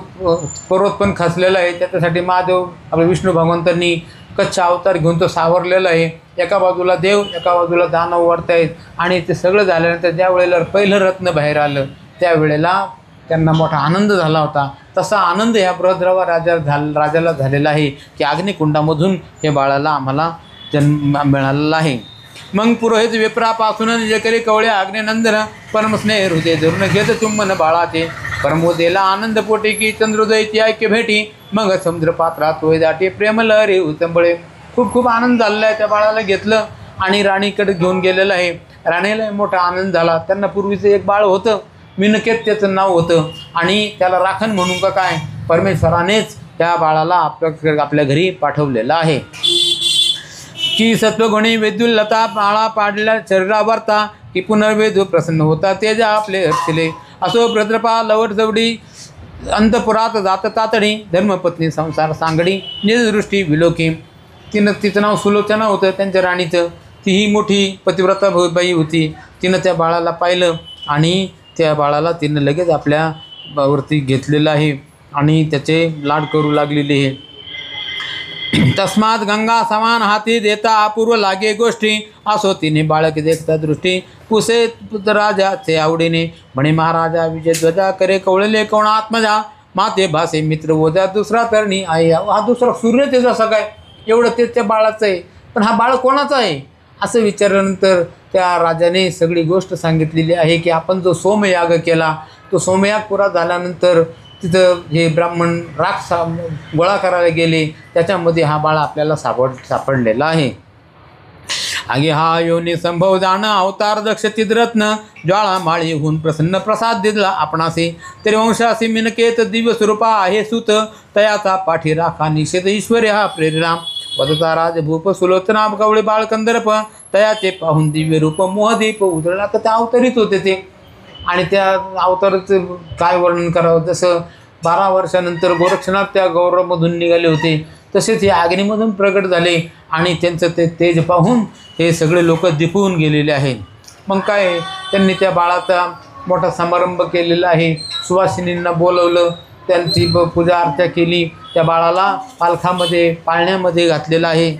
पर्वत पण खचलेला आहे. त्याच्यासाठी महादेव आपल्या विष्णू भगवंतांनी कच्छ अवतार घेऊन तो सावरलेला आहे. एका बाजूला देव, एका बाजूला दानव वाढतायत. आणि ते सगळं झाल्यानंतर ज्या वेळेला पहिलं रत्न बाहेर आलं त्यावेळेला त्यांना मोठा आनंद झाला होता. तसा आनंद ह्या बृहद्रवा राजाला झालेला आहे की अग्निकुंडामधून हे बाळाला आम्हाला जन्म मिळालेला आहे. मग पुरोहित विप्रापासून जे करी कवळे अग्निनंदन परमस्नेह हृदय धरून घेत चुंबन बाळाचे परमोदेला आनंद पोटी की चंद्रोदय ती ऐक्य भेटी मग समुद्र पात्रात तोय दाटी प्रेम लहरी उचंबळे. खूप खूप आनंद झालेला आहे. त्या बाळाला घेतलं आणि राणीकडे घेऊन गेलेलं आहे. राणीला मोठा आनंद झाला. त्यांना पूर्वीचं एक बाळ होतं, मिनकेत त्याचं नाव होतं. आणि त्याला राखण म्हणून का काय परमेश्वरानेच त्या बाळाला आपल्या घरी पाठवलेलं आहे. की सत्वगुणी वेद्युल्लता बाळा पाडल्या शरीरावरता की पुनर्वेदू प्रसन्न होता तेजा आपले हर्षिले असो भद्रपा लवट जवडी अंतपुरात जात तातडी धर्मपत्नी संसार सांगडी निजदृष्टी विलोकी. तिचं नाव सुलोचना होतं त्यांच्या राणीचं. तीही मोठी पतिव्रता बाई होती. तिनं त्या बाळाला पाहिलं आणि त्या बाळाला तिनं लगेच आपल्या वरती घेतलेलं आहे आणि त्याचे लाड करू लागलेले आहे. तस्मात गंगा समान हाती देता अपूर्व लागे गोष्टी असो तिने बाळक देखता दृष्टी पुसे राजाचे आवडीने म्हणे महाराजा विजय ध्वजा करे कवळले कोण आत्मजा माते भासे मित्र वजा दुसरा तरणी आई. हा दुसरा सूर्य त्याचा सगळा एवढं तेच त्या बाळाचं आहे. पण हा बाळ कोणाचा आहे असं विचारल्यानंतर त्या राजाने सगळी गोष्ट सांगितलेली आहे की आपण जो सोमयाग केला तो सोमयाग पुरा झाल्यानंतर तिथं हे ब्राह्मण राख गोळा करायला गेले. त्याच्यामध्ये हा बाळ आपल्याला सापडलेला आहे. आगे हा योनी संभव जाणं अवतार दक्ष तिद्रत्न ज्वाळा माळीहून प्रसन्न प्रसाद दिला आपणासे तरी वंशासी मिनकेत दिव्य स्वरूपा आहे सुत तयाचा पाठी राखा निषेध ईश्वरी हा प्रेरिराम वदता राजभूप सुलोचना कवळे बाळकंदर्प तयाचे पाहून दिव्य रूप मोहदीप उजळला. तर त्या अवतरीत होते ते. आणि त्या अवताराचं काय वर्णन करावं. जसं 12 वर्षानंतर गोरक्षनाथ त्या गौरवमधून निघाले होते तसेच हे अग्नीमधून प्रगट झाले आणि त्यांचं ते तेज पाहून हे सगळे लोक दिपून गेलेले आहेत. मग काय त्यांनी त्या बाळाचा मोठा समारंभ केलेला आहे. सुवासिनींना बोलवलं, त्यांची पूजा अर्चा केली. त्या बाळाला पालखामध्ये पाळण्यामध्ये घातलेलं आहे.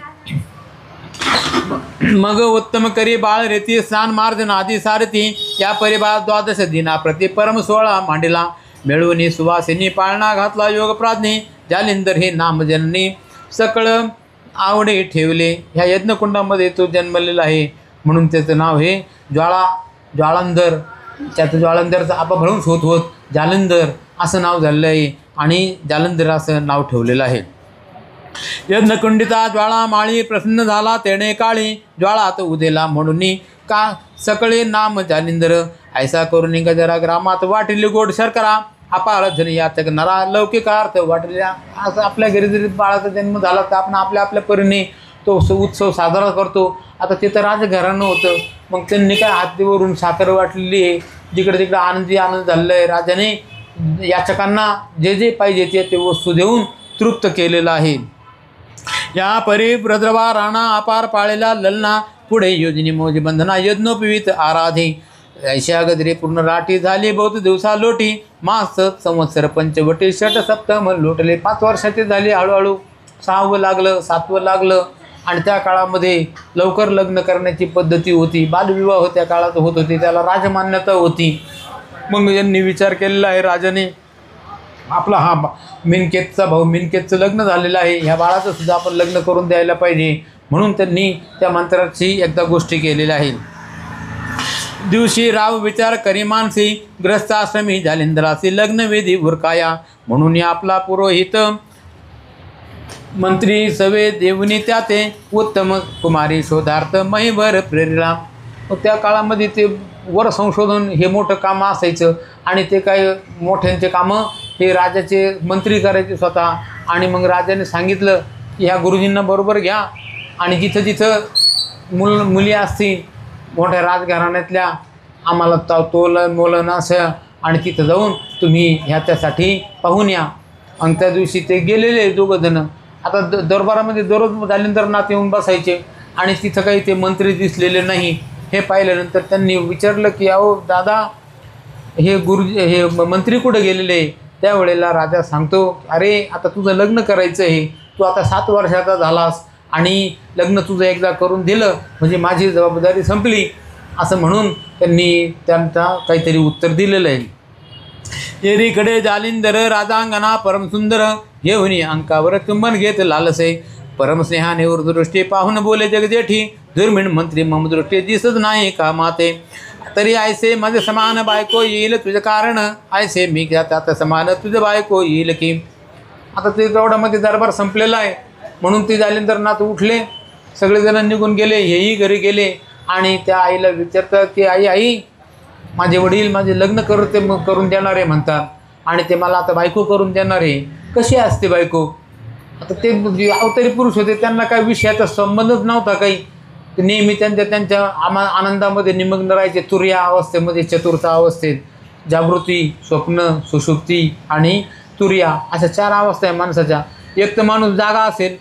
मग उत्तम करी बाळ रेती स्नान मार्जन आदी सारथी या परिवार द्वादश दिना प्रति परम सोहळा मांडला मिळवून सुवासिनी पाळणा घातला योग प्राज्ञी जालिंदर हे नामजननी सकळ आवडे ठेवले. ह्या यज्ञकुंडामध्ये तो जन्मलेला आहे म्हणून त्याचं नाव हे ज्वाळंदर. त्याचं ज्वाळंदरचा अपभ्रंश होत होत जालिंदर असं नाव झालेलं आहे आणि जालंधर असं नाव ठेवलेलं आहे. यज्ञकुंडिता ज्वाळा माळी प्रसन्न झाला तेणे काळी ज्वाळात उदेला म्हणून का सकळे नाम जालिंदर ऐसा करून गजरा ग्रामात वाटिली गोड शर्करा अपार धन याचक नरा लौकिकार्थ वाटल्या. असं आपल्या घरी जरी बाळाचा जन्म झाला तर आपण आपल्या परीने तो उत्सव साजरा करतो. आता तिथं राजघराणं होतं मग त्यांनी काय हातीवरून साखर वाटलेली आहे. जिकडे तिकडे आनंदी आनंद झालेला आहे. राजाने याचकांना जे जे पाहिजे ते वस्तू देऊन तृप्त केलेलं आहे. या परी भद्रवा राणा अपार पाळेला ललना पुढे योजनी मोजी बंधना यज्ञोपवीत आराधी ऐशा गजरी पूर्ण राठी झाली बहुत दिवसा लोटी मास संवत्सर पंचवटी षट सप्तम लोटले. 5 वर्षाचे झाले. हळूहळू 6वं लागलं 7वं लागलं. आणि त्या काळामध्ये लवकर लग्न करण्याची पद्धती होती. बालविवाह त्या काळात होत होते. त्याला राजमान्यता होती. मग यांनी विचार केलेला आहे राजाने आपला हा मिनकेतचा भाऊ मिनकेतचं लग्न झालेलं आहे ह्या बाळाचं सुद्धा आपण लग्न करून द्यायला पाहिजे म्हणून त्यांनी त्या मंत्राची एकदा गोष्टी केलेल्या आहे. दिवशी राव विचार करी मानसी ग्रस्ताश्रमी जालिंदरासी लग्नवेदी उरकाया म्हणून आपला पुरोहित मंत्री सवे देवनी त्याते उत्तम कुमारी शोधार्थ महिभर प्रेरिला. त्या काळामध्ये ते वर संशोधन हे मोठं काम असायचं आणि ते काही मोठ्यांचे कामं हे राजाचे मंत्री करायचे स्वतः. आणि मग राजाने सांगितलं की ह्या गुरुजींना बरोबर घ्या आणि जिथं जिथं मुली असतील मोठ्या राजघराण्यातल्या आम्हाला तोलन मोलन असं आणि तिथं जाऊन तुम्ही ह्याच्यासाठी पाहून या. आणि त्या दिवशी ते गेलेले दोघंजणं. आता दरबारामध्ये दररोज जालिंदरनाथ येऊन बसायचे आणि तिथं काही ते मंत्री दिसलेले नाही. हे पाहिल्यानंतर त्यांनी विचारलं की अहो दादा हे गुरुजी हे मंत्री कुठं गेलेले. त्यावेळेला राजा सांगतो, अरे आता तुझं लग्न करायचं आहे, तू आता 7 वर्षाचा झालास आणि लग्न तुझं एकदा करून दिलं म्हणजे माझी जबाबदारी संपली, असं म्हणून त्यांनी त्यांचा काहीतरी उत्तर दिलेलं आहे. येरीकडे जालिंदर राजांगणा परमसुंदर, घेऊन अंकावर चुंबन घेत लालसे, परमस्नेहाने उर्दृष्टी पाहून बोले जगजेठी, दुर्मिण मंत्री मम दृष्टी दिसत नाही का माते, तरी ऐसे माझे समान बायको येईल तुझे कारण, ऐसे मी त्यात समान तुझे बायको येईल की. आता ते तेवढ्यामध्ये दरबार संपलेला आहे म्हणून ते जालिंदरनाथ उठले, सगळेजण निघून गेले, हेही घरी गेले आणि त्या आईला विचारतात की आई माझे वडील माझे लग्न करून देणारे म्हणतात आणि ते मला आता बायको करून देणारे, कशी असते बायको. आता ते अवतारी पुरुष होते, त्यांना काही विषयाचा संबंधच नव्हता काही, ते नेहमी त्यांच्या आनंदामध्ये निमग्न राहायचे. तुर्या अवस्थेमध्ये, चतुर्थ अवस्थेत, जागृती, स्वप्न, सुषुप्ती आणि तुर्या अशा 4 अवस्था आहे माणसाच्या. एक तर माणूस जागा असेल,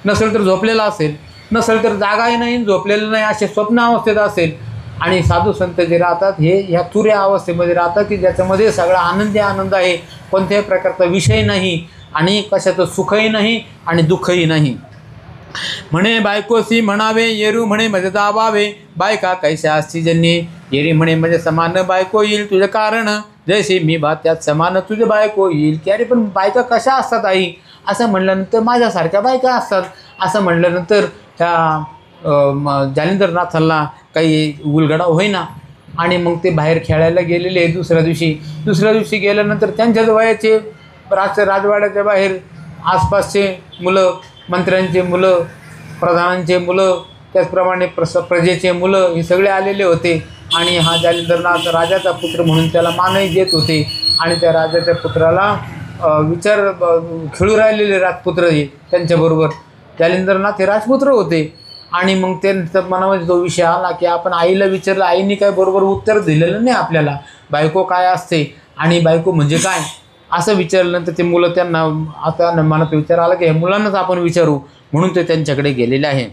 नसेल तर झोपलेला असेल, नसेल तर जागाही नाही झोपलेलं नाही असे स्वप्न अवस्थेत असेल. आणि साधू संत जे राहतात हे ह्या तुर्या अवस्थेमध्ये राहतात की ज्याच्यामध्ये सगळा आनंद आहे, कोणत्याही प्रकारचा विषय नाही आणि कशाचं सुखही नाही आणि दुःखही नाही. म्हणे बायकोसी म्हणावे येरू म्हणे मध्ये दाबावे, बायका कैशा असती जन्नी, येरी म्हणे म्हणजे समान बायको येईल तुझे कारण, जैसे मी बा त्यात समान तुझे बायको येईल की. अरे पण बायका कशा असतात आई, असं म्हणल्यानंतर माझ्यासारख्या बायका असतात, असं म्हणल्यानंतर त्या जालिंदरनाथांना काही उलगडा होईना आणि मग ते बाहेर खेळायला गेलेले. दुसऱ्या दिवशी गेल्यानंतर त्यांच्याच वयाचे राजवाड्याच्या बाहेर आसपासचे मुलं, मंत्र्यांचे मुलं, प्रधानांचे मुलं, त्याचप्रमाणे प्रजेचे मुलं हे सगळे आलेले होते आणि हा जालिंदरनाथ राजाचा पुत्र म्हणून त्याला मानही देत होते. आणि त्या राजाच्या पुत्राला खेळू राहिलेले राजपुत्र हे त्यांच्याबरोबर. जालिंदरनाथ हे राजपुत्र होते आणि मग त्यांच्या मनामध्ये तो विषय आला की आपण आईला विचारलं, आईने काय बरोबर उत्तर दिलेलं नाही आपल्याला, बायको काय असते आणि बायको म्हणजे काय असं विचारल्यानंतर ते मुलं त्यांना आता मनात विचार आला की हे मुलांनाच आपण विचारू, म्हणून ते त्यांच्याकडे गेलेले आहे.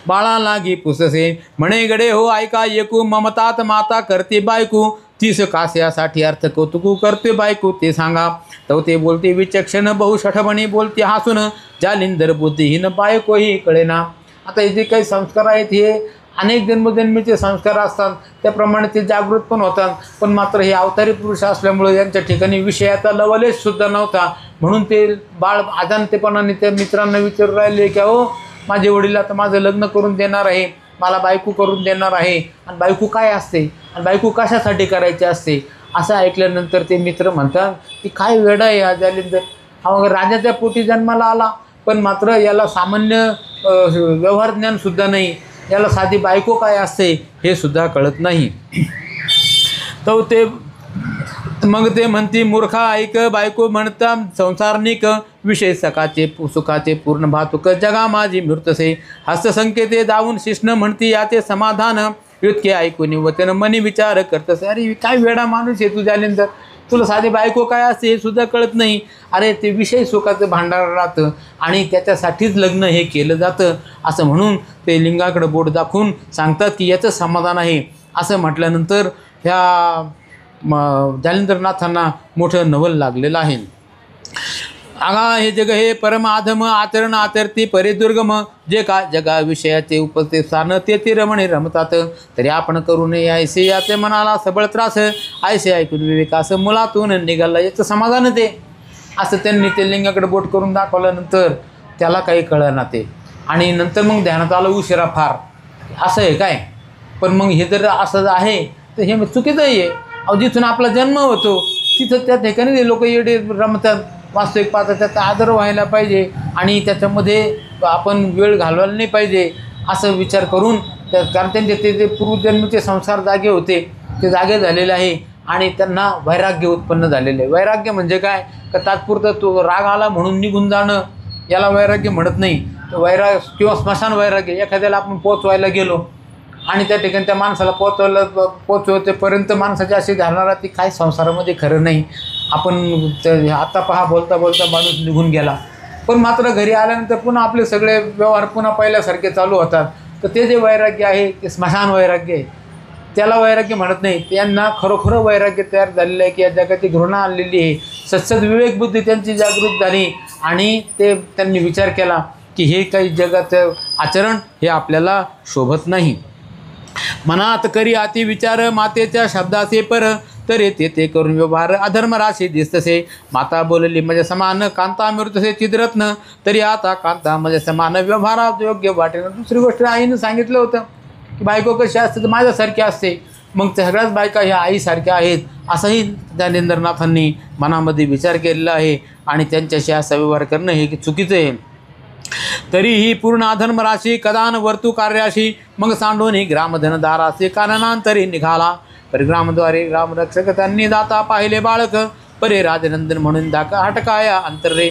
बाळा लागी पुससे म्हणे गडे हो ऐका एकू, ममतात माता करते बायकू, 30 कास्यासाठी अर्थ कौतुकू करते बायको ते सांगा. तो ते बोलते विचक्षण बहुशठपणी बोलते हसून, जालिंदर बुद्धिहीन बायकोही कळेना. आता हे जे काही संस्कार आहेत हे अनेक जन्मजन्मीचे संस्कार असतात, त्याप्रमाणे ते जागृत पण होतात. पण मात्र हे अवतारी पुरुष असल्यामुळे यांच्या ठिकाणी विषयाचा लवलेशसुद्धा नव्हता, म्हणून ते बाळ अजाणतेपणाने त्या मित्रांना विचारू राहिले की अहो माझे वडील आता माझं लग्न करून देणार आहे, मला बायको करून देणार आहे, आणि बायको काय असते आणि बायको कशासाठी करायची असते. असं ऐकल्यानंतर ते मित्र म्हणतात की काय वेडा आहे हा जालिंदर, हा राजाच्या पोटी जन्माला आला पण मात्र याला सामान्य व्यवहार ज्ञानसुद्धा नाही, याला साधी बायको काय असते हे सुद्धा कळत नाही. तो ते मग ते म्हणती मूर्खा ऐक, बायको म्हणता संसारनिक, विषय सुखाचे पूर्ण भातुक, जगा माझी मृतसे, हस्तसंकेते जाऊन शिष्ण म्हणती याचे समाधान, इतके ऐकून वचन मनी विचार करतसे. अरे काय वेडा माणूस आहे तू जालिंदर, तुला साधी बायको काय असते हे सुद्धा कळत नाही. अरे ते विषय सुखाचं भांडार राहतं आणि त्याच्यासाठीच लग्न हे केलं जातं, असं म्हणून ते लिंगाकडे बोट दाखवून सांगतात की याचं समाधान आहे. असं म्हटल्यानंतर ह्या जालिंदरनाथांना मोठं नवल लागलेलं आहे. आगा हे जग हे परम आधम, आचरण आचरती परे दुर्गम, जे का जगा विषयाचे उपस्थित स्थान ते रमणे रमतात, तरी आपण करू नये ऐसे याचे मनाला सबळ त्रास, ऐसे ऐकून विवेकास मुलातून निघाला याचं समाधान ते. असं त्यांनी ते लिंगाकडे बोट करून दाखवल्यानंतर त्याला काही कळना ते, आणि नंतर मग ध्यानात आलं उशिरा फार असं आहे काय. पण मग हे जर असं आहे तर हे चुकीचं आहे. अहो जिथून आपला जन्म होतो तिथं त्या ठिकाणी ते लोक येडे रमतात. वास्तविक पाहता त्याचा आदर व्हायला पाहिजे आणि त्याच्यामध्ये आपण वेळ घालवायला नाही पाहिजे असं विचार करून कारण त्यांचे ते पूर्वजन्मीचे संसार जागे होते ते जागे झालेले आहे आणि त्यांना वैराग्य उत्पन्न झालेलं आहे. वैराग्य म्हणजे काय का तात्पुरतं तो राग आला म्हणून निघून जाणं याला वैराग्य म्हणत नाही. किंवा स्मशान वैराग्य, एखाद्याला आपण पोचवायला गेलो आणि त्या ठिकाणी त्या माणसाला पोचवतेपर्यंत माणसाची अशी धारणा ती काय संसारामध्ये खरं नाही. आपण आता पहा बोलता बोलता माणूस निघून गेला, पण मात्र घरी आल्यानंतर पुन्हा आपले सगळे व्यवहार पुन्हा पहिल्यासारखे चालू होतात. तर ते जे वैराग्य आहे ते स्मशान वैराग्य आहे. त्याला वैराग्य म्हणत नाही. त्यांना खरोखर वैराग्य तयार झालेलं आहे की या जगाची घृणा आणलेली आहे. सत्सद विवेक बुद्धी त्यांची जागृत झाली आणि त्यांनी विचार केला की हे काही जगाचं आचरण हे आपल्याला शोभत नाही. मनात करी अति विचार मातेच्या शब्दाचे पर तर येते ते करून व्यवहार अधर्म राशी दिसतसे. माता बोलली म्हणजे समान कांता मृतसे चिद्रत्न तरी आता कांता म्हणजे समान व्यवहारात योग्य वाटेनं. दुसरी गोष्ट आईनं सांगितलं होतं की बायको कशी असते तर माझ्यासारखी असते. मग सगळ्याच बायका ह्या आईसारख्या आहेत असंही ज्ञानेंद्रनाथांनी मनामध्ये विचार केलेला आहे आणि त्यांच्याशी असा व्यवहार करणं हे चुकीचं आहे. तरीही पूर्ण अधर्म राशी कदान वर्तू कार्याशी मग सांडोनी ग्रामधन दारासे काननांतरी निघाला. परिग्रामद्वारे ग्रामरक्षक त्यांनी जाता पाहिले बाळक परे राजनंदन म्हणून दाका हटकाया अंतरे.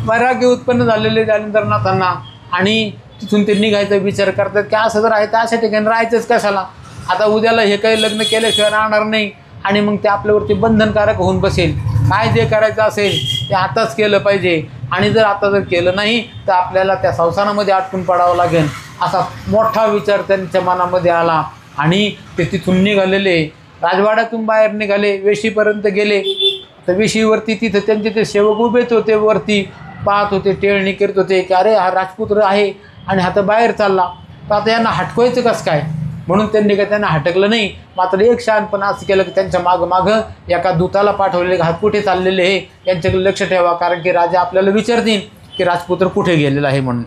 वैराग्य उत्पन्न झालेले ज्ञानेंद्रनाथांना आणि तिथून ते निघायचा विचार करतात की असं जर आहे तर अशा ठिकाणी राहायचंच कशाला. आता उद्याला हे काही लग्न केल्याशिवाय राहणार नाही आणि मग ते आपल्यावरती बंधनकारक होऊन बसेल. काय जे करायचं असेल ते आताच केलं पाहिजे आणि जर आता जर केलं नाही तर आपल्याला त्या संसारामध्ये अटकून पडावं लागेल असा मोठा विचार त्यांच्या मनामध्ये आला आणि ते तिथून निघालेले राजवाड्यातून बाहेर निघाले. वेशीपर्यंत गेले तर वेशीवरती तिथं त्यांचे ते सेवक उभेच होते. वरती पाहत होते, टेळणी करत होते की अरे हा राजपुत्र आहे आणि आता बाहेर चालला तर आता यांना हटकवायचं कसं काय. म्हणून त्यांनी काय त्यांना हटकलं नाही. मात्र एक शहाणपण असं केलं की त्यांच्या मागं एका दूताला पाठवलेले हात कुठे चाललेले हे यांच्याकडे लक्ष ठेवा कारण की राजा आपल्याला विचारतील की राजपुत्र कुठे गेलेला आहे म्हणून.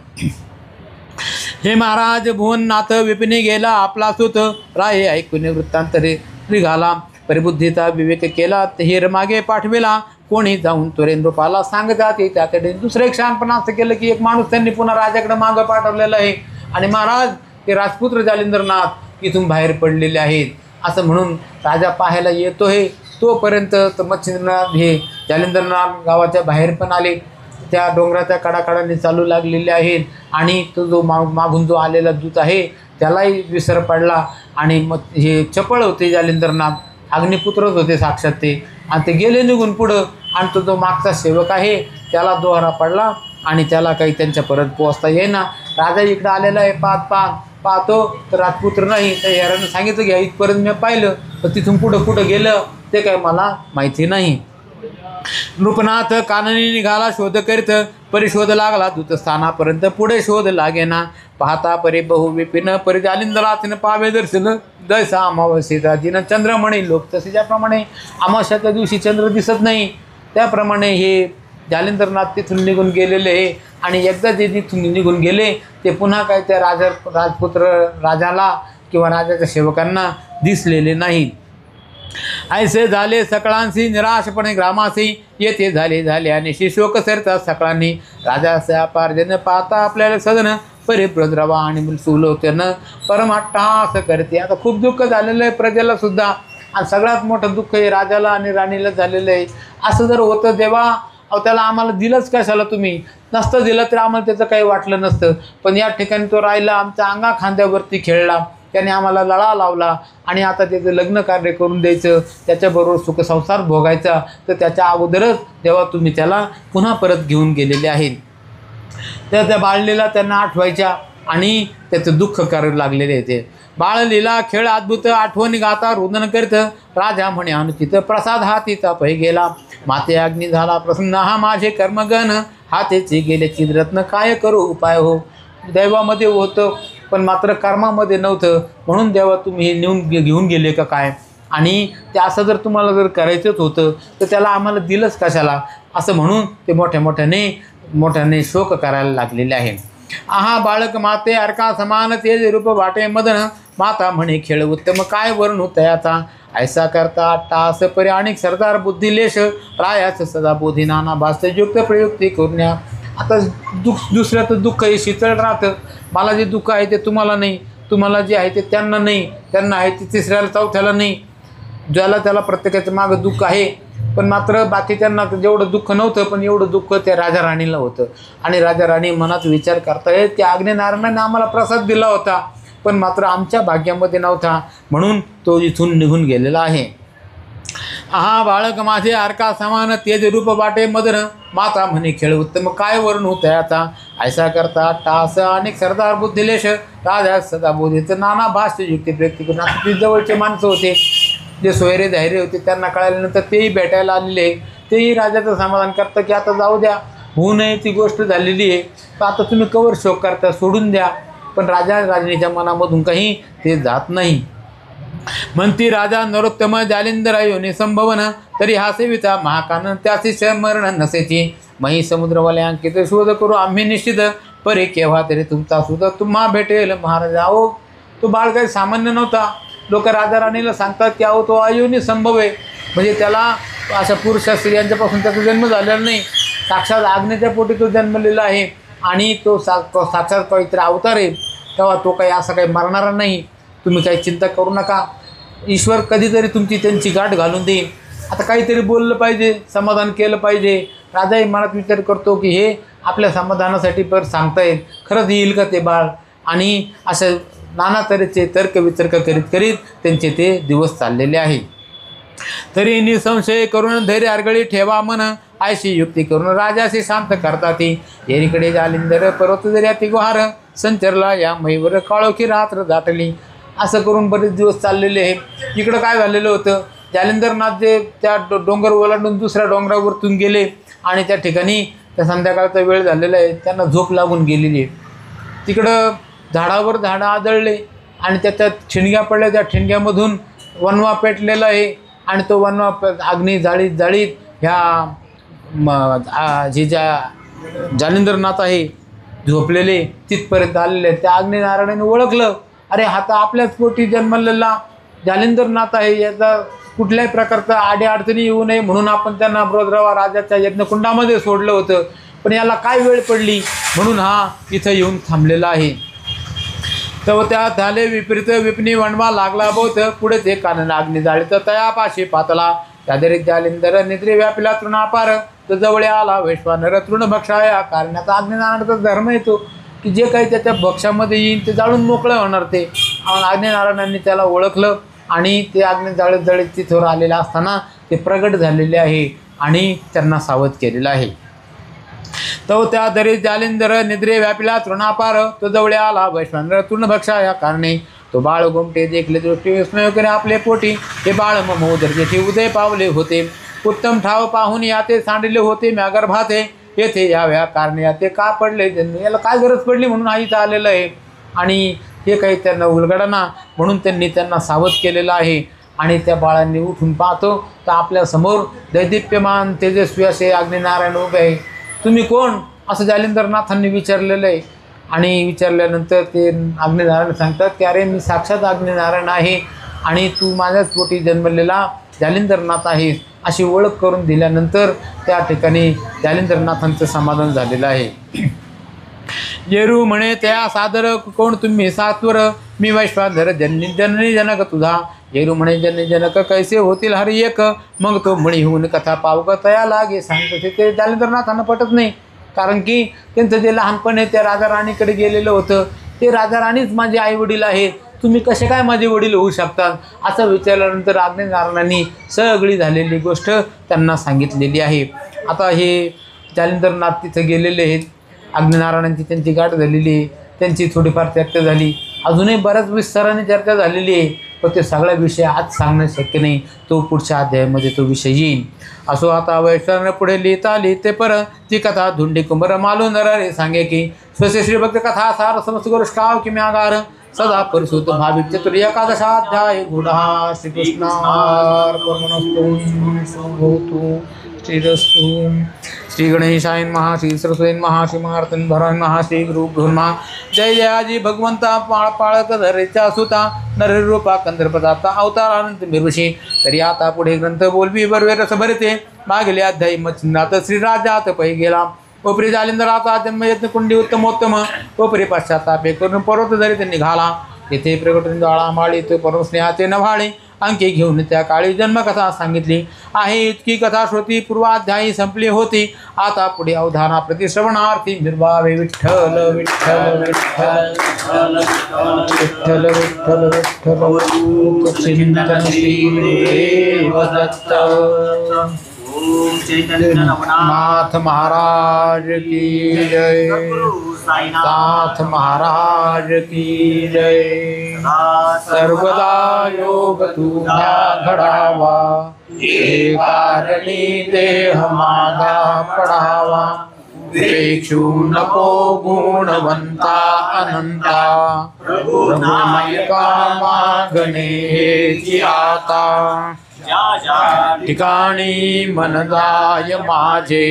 हे महाराज भुवननाथ विपिने गेला आपला सुत राय ऐकून वृत्तांतरे निघाला. परिबुद्धीचा विवेक केला हेर मागे पाठवेला कोणी जाऊन त्वरेन रूपाला सांगतात त्याकडे. दुसरं एक शहाणपण असं केलं की एक माणूस त्यांनी पुन्हा राजाकडे मागं पाठवलेला आहे आणि महाराज ते राजपुत्र जालिंदरनाथ इथून बाहेर पडलेले आहेत असं म्हणून राजा पाहायला येतो आहे. तोपर्यंत मच्छिंद्रनाथ हे जालिंदरनाथ गावाच्या बाहेर पण आले. त्या डोंगराच्या कडाकडाने चालू लागलेले आहेत आणि तो जो मागून जो आलेला दूत आहे त्यालाही विसर पडला आणि मग हे चपळ होते जालिंदरनाथ, अग्निपुत्रच होते साक्षात ते, आणि ते गेले निघून पुढं. आणि तो जो मागचा सेवक आहे त्याला दोहरा पडला आणि त्याला काही त्यांच्या परत पोहोचता येईना. राजा इकडं आलेला आहे पाहतो तर राजपुत्र नाही. तर यारानं सांगितलं की इथपर्यंत मी पाहिलं तर तिथून पुढं कुठं गेलं ते काय मला माहिती नाही. नृपनाथ काननी निघाला शोध करीत परिशोध लागला दूतस्थानापर्यंत पुढे शोध लागेना. पाहता परी बहु विपिन परी जालिंदरातीनं पावे दर्शन जैसा अमावस्येचा जिनं चंद्रमणी लोक. तसे ज्याप्रमाणे अमावस्याच्या दिवशी चंद्र दिसत नाही त्याप्रमाणे हे जालिंदरनाथ तिथून निघून गेलेले आहे. आणि एकदा जे तिथून निघून गेले ते पुन्हा काय त्या राजपुत्र राजाला किंवा राजाच्या सेवकांना दिसलेले नाहीत. ऐसे झाले सकळांशी निराशपणे ग्रामासी येथे झाले आणि शिशोक सरतात सकळांनी. राजाचे अपार्जन पाहता आपल्याला सदन परिभ्रद्रवा आणि सुलोचन परमाट्टास करते. आता खूप दुःख झालेलं आहे प्रजेला सुद्धा आणि सगळ्यात मोठं दुःख हे राजाला आणि राणीला झालेलं आहे. असं जर होतं तेव्हा त्याला आम्हाला दिलंच कशाला तुम्ही, नसतं दिलं तर आम्हाला त्याचं काही वाटलं नसतं. पण या ठिकाणी तो राहिला, आमच्या अंगा खांद्यावरती खेळला, त्याने आम्हाला लळा लावला आणि आता त्याचं लग्न कार्य करून द्यायचं, त्याच्याबरोबर सुखसंसार भोगायचा, तर त्याच्या अगोदरच तेव्हा तुम्ही त्याला पुन्हा परत घेऊन गेलेले आहेत. त्या बाळलीला त्यांना आठवायच्या आणि त्याचं दुःख करायला लागलेले ते. बाळलीला खेळ अद्भुत आठवणी गाता रुदन करीत राजा म्हणे अनुचित प्रसाद हा तिचा पै गेला. माते अग्नी झाला प्रसन्न हा माझे कर्मगण हातेचे गेले चिद्रत्न काय करू उपाय हो. दैवामध्ये होतं पण मात्र कर्मामध्ये नव्हतं म्हणून देवा तुम्ही हे घेऊन गेले का काय. आणि ते असं जर तुम्हाला जर करायचंच होतं तर त्याला आम्हाला दिलंच कशाला असं म्हणून ते मोठ्याने शोक करायला लागलेले आहे. आहा बाळक माते अर्का समान तेज रूप वाटे मदन माता म्हणे खेळ उत्तम काय वर्ण होत याचा. ऐसा करता टास परी अनेक सरदार बुद्धिलेश रायाच सदा बोधी नाना भास्युक्त प्रयुक्ती करून्या. आता दुसऱ्याचं दुःख हे शीतळ राहतं. मला जे दुःख आहे ते तुम्हाला नाही, तुम्हाला जे आहे ते त्यांना नाही, त्यांना आहे ते तिसऱ्याला चौथ्याला नाही. ज्याला त्याला प्रत्येकाचं मागं दुःख आहे पण मात्र बाकीच्यांना जेवढं दुःख नव्हतं पण एवढं दुःख त्या राजा राणीला होतं. आणि राजा राणी मनात विचार करतायत त्या अग्निनारायणाने आम्हाला प्रसाद दिला होता पण मात्र आमच्या भाग्यामध्ये नव्हता म्हणून तो इथून निघून गेलेला आहे. आहा बाळक माझे अर्का समान तेज रूप वाटे मदन माता म्हणे खेळ उत्तम काय वर्ण होत याचा. ऐसा करता टास अनेक सरदार बुद्धिलेश राजा सदा बोधीचं नाना भाष्य युक्ती व्यक्ती करून आता ते जवळचे माणसं होते, जे सोयरे धैर्य होते, त्यांना कळाल्यानंतर तेही भेटायला आलेले. तेही राजाचं समाधान करतं की आता जाऊ द्या, होऊ नये ती गोष्ट झालेली आहे, तर आता तुम्ही कवर शोक करता, सोडून द्या. पण राजा राजणीच्या मनामधून काही ते जात नाही. म्हणती राजा नरोत्तम जालिंदर योनी संभवन तरी हा सेविता महाकानन त्याचे स्मरण नसेची मही समुद्रवाले अंकित शोध करू आम्ही निश्चित परे केव्हा तरी तुमचा सुद्धा तुम्हा भेटेल महाराज. अहो तो बाळ काही सामान्य नव्हता. लोक राजा राणीला सांगतात की अहो तो अयोनी संभव आहे, म्हणजे त्याला अशा पुरुष स्त्रियांच्यापासून त्याचा जन्म झालेला नाही, साक्षात आज्ञेच्या पोटी तो जन्मलेला आहे आणि तो साक्षात काहीतरी अवतार आहे, तेव्हा तो काही असं काही मरणारा नाही, तुम्ही काही चिंता करू नका, ईश्वर कधीतरी तुमची त्यांची गाठ घालून देईल. आता काहीतरी बोललं पाहिजे, समाधान केलं पाहिजे. राजाही मनात विचार करतो की हे आपल्या समाधानासाठी पर सांगतायत, खरंच येईल का ते बाळ, आणि असं नाना तऱ्हेचे तर्कवितर्क करीत करीत त्यांचे ते दिवस चाललेले आहे. तरी निसंशय करून धैर्य आरगळी ठेवा मन आयशी युक्ती करून राजाशी शांत करतात. येरीकडे जालिंदर पर्वत जरी अति गुहार संचरला या मैवर काळोखी रात्र दाटली. असं करून बरेच दिवस चाललेले आहे. इकडं काय झालेलं होतं, जालिंदरनाथ जे त्या डोंगर ओलांडून दुसऱ्या डोंगरावरतून गेले आणि त्या ठिकाणी त्या संध्याकाळचा वेळ झालेला आहे, त्यांना झोप लागून गेलेली आहे. तिकडं झाडावर झाडं आदळले आणि त्याच्यात ठिणग्या पडल्या, त्या ठिणग्यामधून वनवा पेटलेला आहे आणि तो वनवा अग्नी जाळीत जाळीत ह्या जे ज्या जालिंदरनाथ आहे झोपलेले तिथपर्यंत आलेले. त्या अग्निनारायणाने ओळखलं, अरे हा तर आपल्याच पोटी जन्मलेला जालिंदरनाथ आहे, याचा कुठल्याही प्रकारचा अडीअडचणी येऊ नये म्हणून आपण त्यांना ब्रोद्रवा राजाच्या यज्ञकुंडामध्ये सोडलं होतं, पण याला काय वेळ पडली म्हणून हा इथं येऊन थांबलेला आहे. तर त्या झाले विपरीत विपणी वणवा लागला बोत पुढे ते कानन अग्नी जाळीत तयापाशी पातला त्यादरीत जालिंदर निद्रे व्यापिला तृणापार तर जवळ आला वैश्वानर तृण भक्षाया. कारणाचा अग्निनारायणाचा धर्म येतो की जे काही त्याच्या भक्षामध्ये येईल ते जाळून मोकळं होणार. ते अग्निनारायणांनी त्याला ओळखलं आणि ते अग्नी जाळत जाळीत तिथवर आलेलं असताना ते प्रगट झालेले आहे आणि त्यांना सावध केलेलं आहे. तो त्या दरीत जालिंदर निद्रे व्यापिला तृणापार तो जवळ आला वैश्वानर तृणभक्षा या कारणे तो बाळ गोमटे देखले दृष्टी विस्मय करे आपले पोटी हे बाळ मम उदर जेथे उदय पावले होते उत्तम ठाव पाहून याते सांडले होते म्या गर्भाते येथे याव्या कारणे याते का पडले जन्म, याला काय गरज पडली म्हणून हा इथं आलेलं आहे. आणि हे काही त्यांना उलगडना म्हणून त्यांनी त्यांना सावध केलेलं आहे. आणि त्या बाळांनी उठून पाहतो तर आपल्यासमोर दैदिप्यमान तेजस्वी असे अग्निनारायण उभे आहे. तुम्ही कोण असं जालिंदरनाथांनी विचारलेलं आहे. आणि विचारल्यानंतर ते अग्निनारायण सांगतात की अरे मी साक्षात अग्निनारायण आहे आणि तू माझ्याच पोटी जन्मलेला जालिंदरनाथ आहेस अशी ओळख करून दिल्यानंतर त्या ठिकाणी जालिंदरनाथांचं समाधान झालेलं आहे. येरू म्हणे त्या सादर कोण तुम्ही सात्वर मी वैश्वानर जननी जनक तुझा. येरू म्हणे जननी जनक कैसे होतील हरी एक मग तो म्हणी होऊन कथा पावक तया लागे सांगत. ते जालिंदरनाथांना पटत नाही, कारण की त्यांचं जे लहानपण आहे त्या राजा राणीकडे गेलेलं होतं. ते राजा राणीच माझे आईवडील आहेत, तुम्ही कसे काय माझे वडील होऊ शकतात असं विचारल्यानंतर अग्निनारायणांनी सगळी झालेली गोष्ट त्यांना सांगितलेली आहे. आता हे जालिंदरनाथ तिथं गेलेले आहेत, अग्निनारायणांची त्यांची गाठ झालेली आहे, त्यांची थोडीफार चर्चा झाली, अजूनही बऱ्याच विस्ताराने चर्चा झालेली आहे, पण ते सगळा विषय आज सांगणं शक्य नाही, तो पुढच्या अध्यायामध्ये तो विषय येईल. असो आता वैष्णव पुढे लिहिता लिहिते पर ती कथा धुंडी कुंभर मालू नर रे सांगे की स्वस्य श्री भक्त कथा सार समस्त गोष्टाव कि म्यागार सदा परिसुत भाविक चतुर एकादशाध्याय गुढा श्रीकृष्णार्पणमस्तु श्रीरस्तु. श्री गणेशायन महा श्री सरस्वतीन महा श्री मार्तन भरायन महा श्री गुरु ब्रह्मा. जय जयाजी भगवंता पाळ पाळक धरेच्या सुता नररूपा कंदर्पदाता अवतार अनंत मिरुषी. तरी आता पुढे ग्रंथ बोलवी बरवे रस भरते मागले अध्यायी मच्छिंद्रात श्रीराजात पै गेला. उपरी जालिंदराचा जन्मयत्न कुंडी उत्तमोत्तम उपरी पश्चातापे करून पर्वत जरी त्यांनी घाला. तेथे प्रकटून ज्वाळा माळी तो परम स्नेहाचे नव्हाळे अंकी घेऊन त्या काळी जन्मकथा सांगितली आहे. इतकी कथा श्रोती पूर्वाध्यायी संपली होती. आता पुढे अवधाना प्रतिश्रवणार्थी निर्वावे विठ्ठल विठ्ठल विठ्ठल विठ्ठल विठ्ठल विठ्ठल चिंतन श्री गुरुदेव दत्त. ओम चैतन्य नाथ महाराज की जय। नाथ महाराज की जय। सर्वदा योग तुझा घडावा, हे कारणी देह माझा पडावा। पेक्षू नको गुणवंता अनंता, प्रभुनायका मागणे आता। ठिकाणी मन जाय माझे,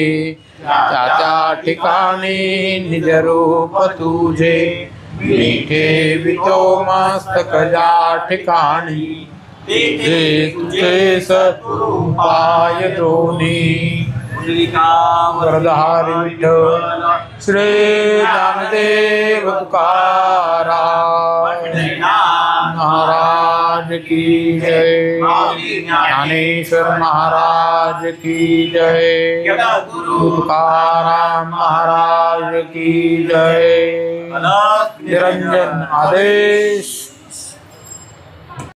त्या त्या ठिकाणी निज रूप तुझे। मिठे वितो मस्तक ज्या ठिकाणी, ते तुझे सत्पाय दोन्ही। वरदारी विठ्ठल श्री ज्ञानदेव तुकाराम महाराज की जय। ज्ञानेश्वर महाराज की जय। तुकाराम महाराज की जय। निरंजन आदेश।